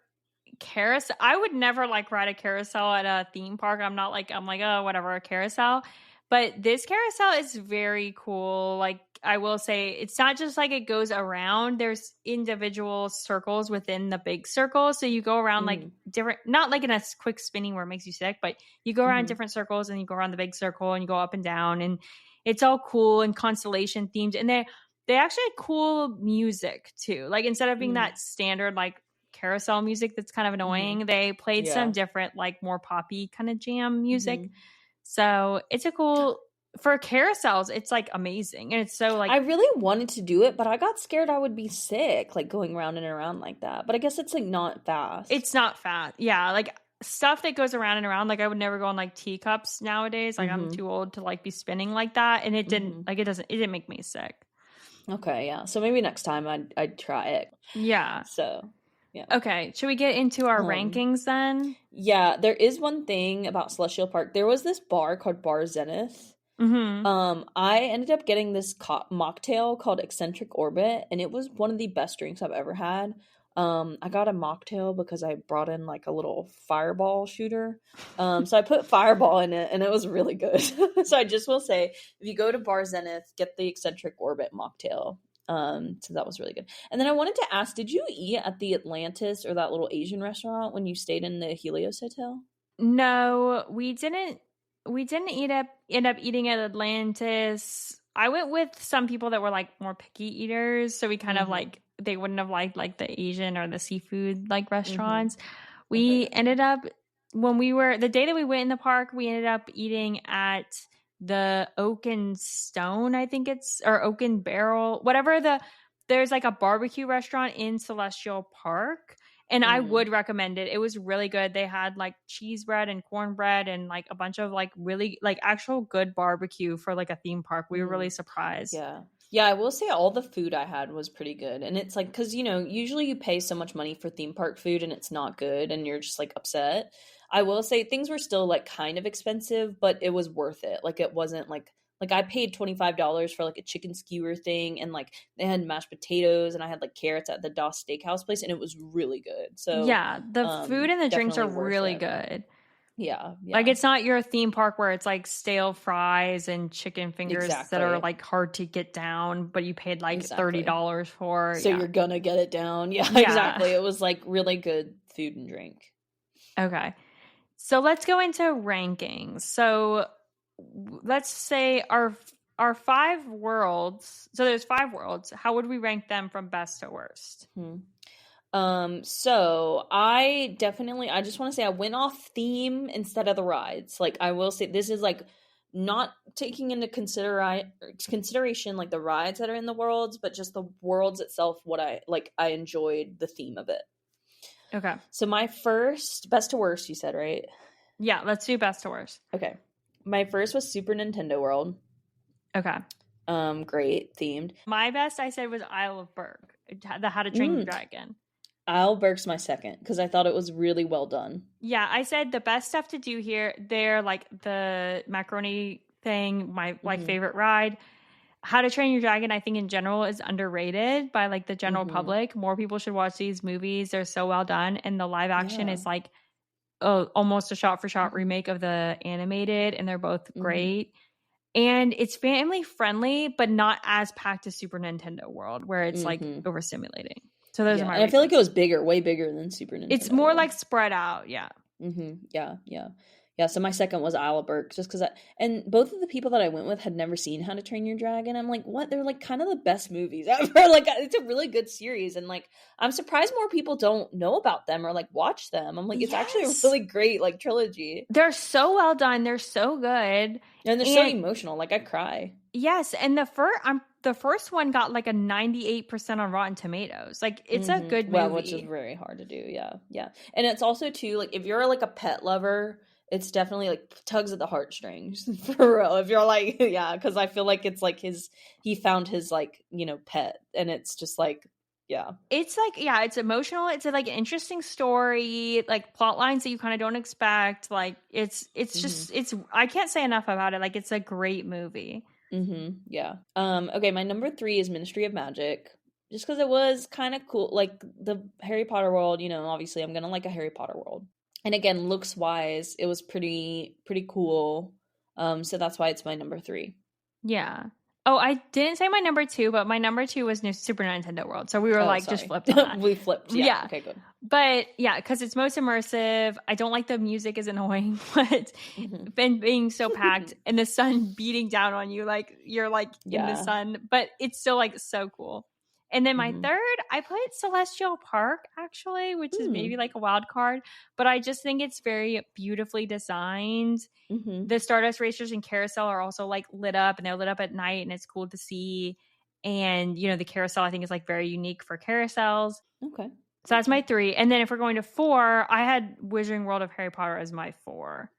carousel, I would never like ride a carousel at a theme park. I'm like, oh, whatever, a carousel. But this carousel is very cool. Like, I will say, it's not just like it goes around. There's individual circles within the big circle. So you go around like different, not like in a quick spinning where it makes you sick, but you go around different circles and you go around the big circle and you go up and down. And it's all cool and constellation themed. And they actually had cool music too. Like, instead of being that standard like carousel music that's kind of annoying, they played some different like more poppy kind of jam music. So it's for carousels, it's like amazing. And it's so like, I really wanted to do it, but I got scared I would be sick, like going round and around like that. But I guess it's like not fast. It's not fast. Yeah. Like stuff that goes around and around. Like I would never go on like teacups nowadays. Like I'm too old to like be spinning like that. And it didn't it didn't make me sick. Okay. Yeah. So maybe next time I'd try it. Yeah. So yeah. Okay, should we get into our rankings then? Yeah, there is one thing about Celestial Park. There was this bar called Bar Zenith. I ended up getting this mocktail called Eccentric Orbit, and it was one of the best drinks I've ever had. I got a mocktail because I brought in like a little fireball shooter. So I put fireball in it and it was really good. So I just will say, if you go to Bar Zenith, get the eccentric orbit mocktail. So that was really good. And then I wanted to ask, did you eat at the Atlantis or that little Asian restaurant when you stayed in the Helios Hotel? No, we didn't. We didn't end up eating at Atlantis. I went with some people that were like more picky eaters, so we kind of Mm-hmm. like they wouldn't have liked like the Asian or the seafood like Mm-hmm. restaurants. Okay, We gotcha. ended up when we were the day that we went in the park, we ended up eating at the Oak and Stone, I think it's, or Oak and Barrel, whatever there's like a barbecue restaurant in Celestial Park, and I Mm, would recommend it. It was really good. They had like cheese bread and cornbread and like a bunch of like really like actual good barbecue for like a theme park. We were really mm. surprised. Yeah. Yeah, I will say all the food I had was pretty good. And it's like, because, usually you pay so much money for theme park food and it's not good and you're just like upset. I will say things were still like kind of expensive, but it was worth it. Like, it wasn't like I paid $25 for like a chicken skewer thing and like they had mashed potatoes and I had like carrots at the Doss Steakhouse place and it was really good. So, Yeah, the food and the drinks are definitely worth really it. good. Yeah, Like yeah. it's not your theme park where it's like stale fries and chicken fingers that are Exactly. like hard to get down, but you paid like Exactly. $30 for. So Yeah. you're gonna get it down. Yeah, Yeah. exactly. It was like really good food and drink. Okay. So let's go into rankings. So let's say our five worlds. So there's five worlds. How would we rank them from best to worst? Hmm. So I just want to say I went off theme instead of the rides. Like I will say this is like not taking into consideration like the rides that are in the worlds, but just the worlds itself, what I enjoyed the theme of it. Okay. So my first best to worst, you said, right? Yeah, let's do best to worst. Okay. My first was Super Nintendo World. Okay. Great themed. My best I said was Isle of Berk, the How to Train Your Mm, Dragon. Isle Berk's my second because I thought it was really well done. Yeah, I said the best stuff to do here. They're like the macaroni thing, my like Hmm. favorite ride. How to Train Your Dragon, I think in general is underrated by like the general Hmm. public. More people should watch these movies. They're so well done, and the live action Yeah. is like almost a shot for shot Hmm. remake of the animated, and they're both Hmm. great. And it's family friendly, but not as packed as Super Nintendo World, where it's like Hmm. overstimulating. So those are Yeah, my and I feel like it reasons. was bigger, way bigger than Super It's Nintendo more World. like spread out. Yeah. Yeah, yeah, yeah. So my second was Isle of Berk, just because and both of the people that I went with had never seen How to Train Your Dragon. I'm like, what? They're like kind of the best movies ever. Like, it's a really good series, and like, I'm surprised more people don't know about them or like watch them. I'm like, it's actually a Yes. really great like trilogy, They're so well done. They're so good. and they're so And emotional. Like, I cry. yes, and the first one got like a 98% on Rotten Tomatoes. Like it's a good Well, which is movie. very hard to do. Yeah, yeah. And it's also too like if you're like a pet lover, it's definitely like tugs at the heartstrings for real. If you're like, yeah, because I feel like it's like he found his like pet, and it's just like yeah. It's like yeah, it's emotional. It's like an interesting story, like plot lines that you kind of don't expect. Like it's Mm-hmm. just it's I can't say enough about it. Like it's a great movie. Mm-hmm. Yeah. Okay, my number three is Ministry of Magic. Just because it was kind of cool, like the Harry Potter world. Obviously, I'm gonna like a Harry Potter world. And again, looks wise, it was pretty cool. So that's why it's my number three. Yeah. Oh, I didn't say my number two, but my number two was New Super Nintendo World. So we were Oh, like just sorry. flipped on that. We flipped. Yeah. Yeah. Okay, good. But yeah, because it's most immersive. I don't like the music is annoying, but Hmm. been being so packed and the sun beating down on you, like you're like in the Yeah. sun, but it's still like so cool. And then my Hmm. third, I put Celestial Park actually, which is maybe Hmm. like a wild card, but I just think it's very beautifully designed. Hmm. The Stardust Racers and Carousel are also like lit up and they're lit up at night and it's cool to see. And the carousel I think is like very unique for carousels. Okay. So that's Okay. my three. And then if we're going to four, I had Wizarding World of Harry Potter as my four.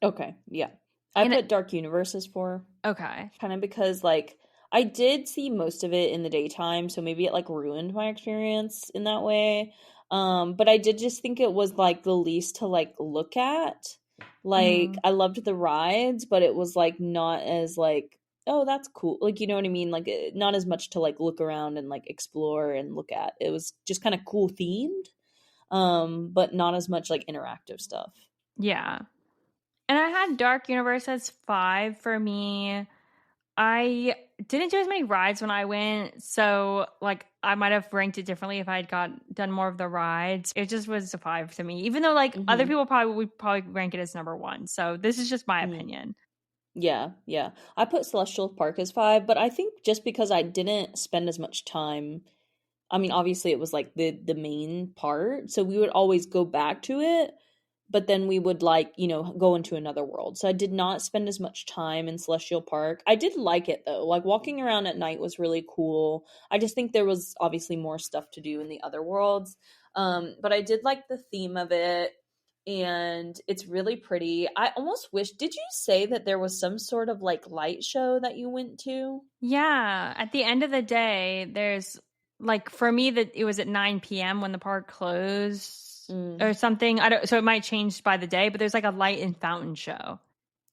Okay. Yeah. I And put Dark Universe as four, okay. kind of because like I did see most of it in the daytime, so maybe it like ruined my experience in that way. But I did just think it was like the least to like look at. Like Mm. I loved the rides, but it was like not as like Oh, that's cool. Like, you know what I mean? Like, not as much to like look around and like explore and look at. It was just kind of cool themed, but not as much like interactive stuff. Yeah. And I had Dark Universe as 5 for me. I didn't do as many rides when I went, so like I might have ranked it differently if I had got done more of the rides. It just was a 5 to me, even though like other Mm-hmm. people probably would probably rank it as number 1. So this is just my Mm. opinion. Yeah, yeah. I put Celestial Park as 5, but I think just because I didn't spend as much time. I mean, obviously it was like the main part, so we would always go back to it, but then we would like, go into another world. So I did not spend as much time in Celestial Park. I did like it though. Like walking around at night was really cool. I just think there was obviously more stuff to do in the other worlds. But I did like the theme of it, and it's really pretty. I almost wish, did you say that there was some sort of like light show that you went to? Yeah, at the end of the day, there's like for me that it was at 9 p.m. when the park closed or Mm. something. I don't so it might change by the day, but there's like a light and fountain show.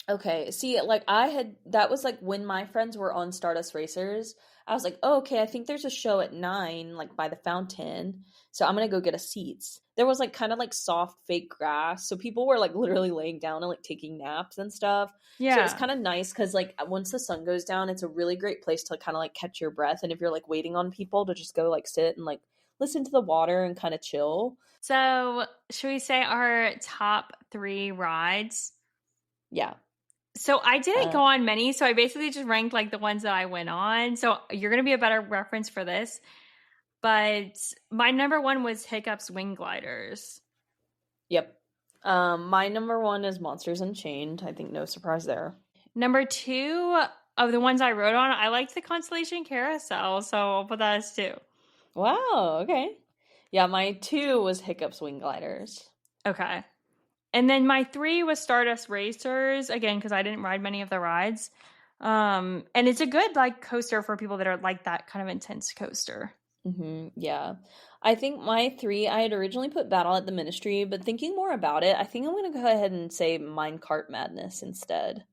Okay. See, like that was like when my friends were on Stardust Racers. I was like, oh, okay, I think there's a show at 9, like by the fountain. So I'm gonna go get a seats. There was like kind of like soft fake grass. So people were like literally laying down and like taking naps and stuff. So it was Yeah. kind of nice because like once the sun goes down, it's a really great place to kind of like catch your breath. And if you're like waiting on people to just go like sit and like listen to the water and kind of chill. So, should we say our top 3 rides? Yeah. So I didn't Uh, go on many, so I basically just ranked like the ones that I went on. So you're going to be a better reference for this. But my number 1 was Hiccup's Wing Gliders. yep. My number 1 is Monsters Unchained. I think no surprise there. Number 2 of the ones I wrote on, I liked the Constellation Carousel, so I'll put that as 2. Wow, okay. Yeah, my 2 was Hiccup's Wing Gliders. Okay. And then my 3 was Stardust Racers, again, because I didn't ride many of the rides. And it's a good like coaster for people that are like that kind of intense coaster. Yeah. I think my 3, I had originally put Battle at the Ministry, but thinking more about it, I think I'm going to go ahead and say Minecart Madness instead.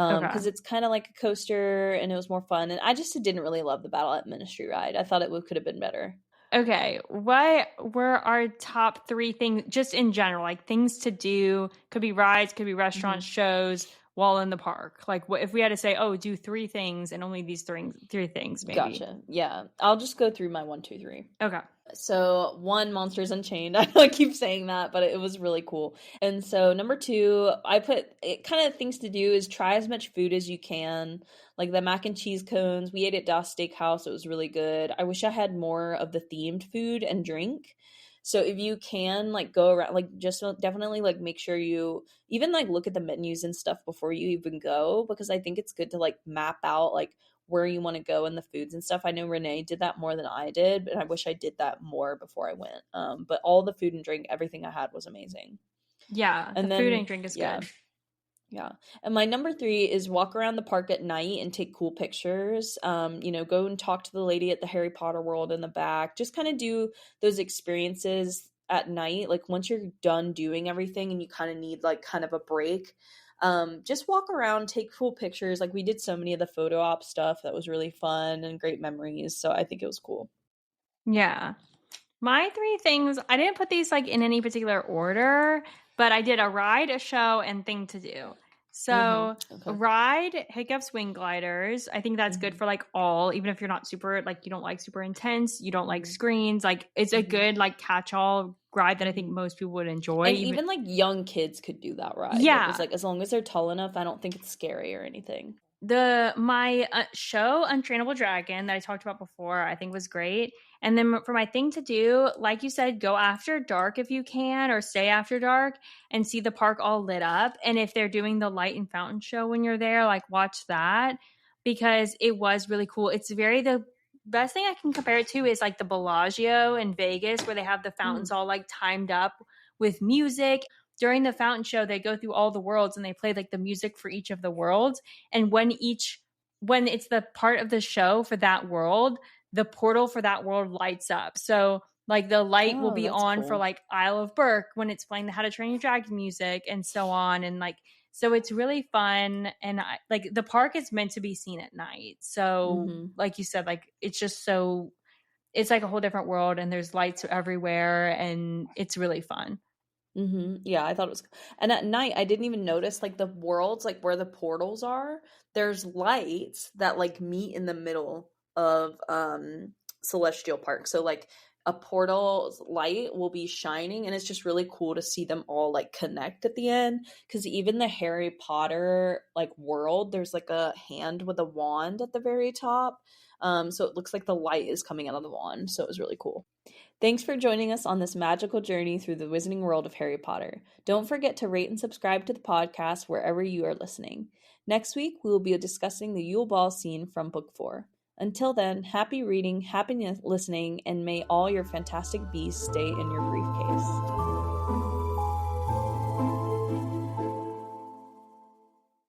Okay. Because it's kind of like a coaster and it was more fun. And I just didn't really love the Battle at Ministry ride. I thought could have been better. Okay. What were our top 3 things just in general? Like things to do, could be rides, could be restaurants, hmm shows while in the park. Like what if we had to say, oh, do 3 things and only these 3 things maybe. Gotcha. Yeah. I'll just go through my 1, 2, 3. Okay. So 1, Monsters Unchained. I know I keep saying that, but it was really cool. And so number 2, I put it kind of things to do is try as much food as you can. Like the mac and cheese cones. We ate at Das Steakhouse. It was really good. I wish I had more of the themed food and drink. So if you can like go around, like just definitely like make sure you even like look at the menus and stuff before you even go, because I think it's good to like map out like where you want to go and the foods and stuff. I know Renee did that more than I did, but I wish I did that more before I went. But all the food and drink, everything I had was amazing. Yeah, the And food then and drink is yeah, good. yeah. And my number 3 is walk around the park at night and take cool pictures. Go and talk to the lady at the Harry Potter world in the back. Just kind of do those experiences at night. Like once you're done doing everything and you kind of need like kind of a break, just walk around, take cool pictures. Like we did so many of the photo op stuff that was really fun and great memories. So I think it was cool. Yeah. My 3 things, I didn't put these like in any particular order, but I did a ride, a show, and thing to do. So, a Okay. ride, Hiccup's Wing Gliders. I think that's good hmm for like all, even if you're not super, like, you don't like super intense, you don't like hmm screens. Like, it's a hmm good, like, catch all ride that I think hmm most people would enjoy. And Even, even like young kids could do that ride. That was yeah. like as long as they're tall enough, I don't think it's scary or anything. My show Untrainable Dragon that I talked about before, I think was great. And then for my thing to do, like you said, go after dark if you can, or stay after dark and see the park all lit up. And if they're doing the light and fountain show when you're there, like watch that, because it was really cool. It's very the best thing I can compare it to is like the Bellagio in Vegas, where they have the fountains Mm. all like timed up with music. During the fountain show, they go through all the worlds and they play like the music for each of the worlds. And when it's the part of the show for that world, the portal for that world lights up. So like the light will Oh, be that's on for cool. like Isle of Berk when it's playing the How to Train Your Dragon music and so on. And like So it's really fun. And like the park is meant to be seen at night. So like you said, like it's just it's like a whole different world and there's lights everywhere and it's really fun. Yeah, I thought it was. And at night, I didn't even notice like the worlds, like where the portals are. There's lights that like meet in the middle of Celestial Park. So like a portal's light will be shining, and it's just really cool to see them all like connect at the end. Because even the Harry Potter like world, there's like a hand with a wand at the very top. So it looks like the light is coming out of the wand. So it was really cool. Thanks for joining us on this magical journey through the wizarding world of Harry Potter. Don't forget to rate and subscribe to the podcast wherever you are listening. Next week, we will be discussing the Yule Ball scene from Book 4. Until then, happy reading, happy listening, and may all your fantastic beasts stay in your briefcase.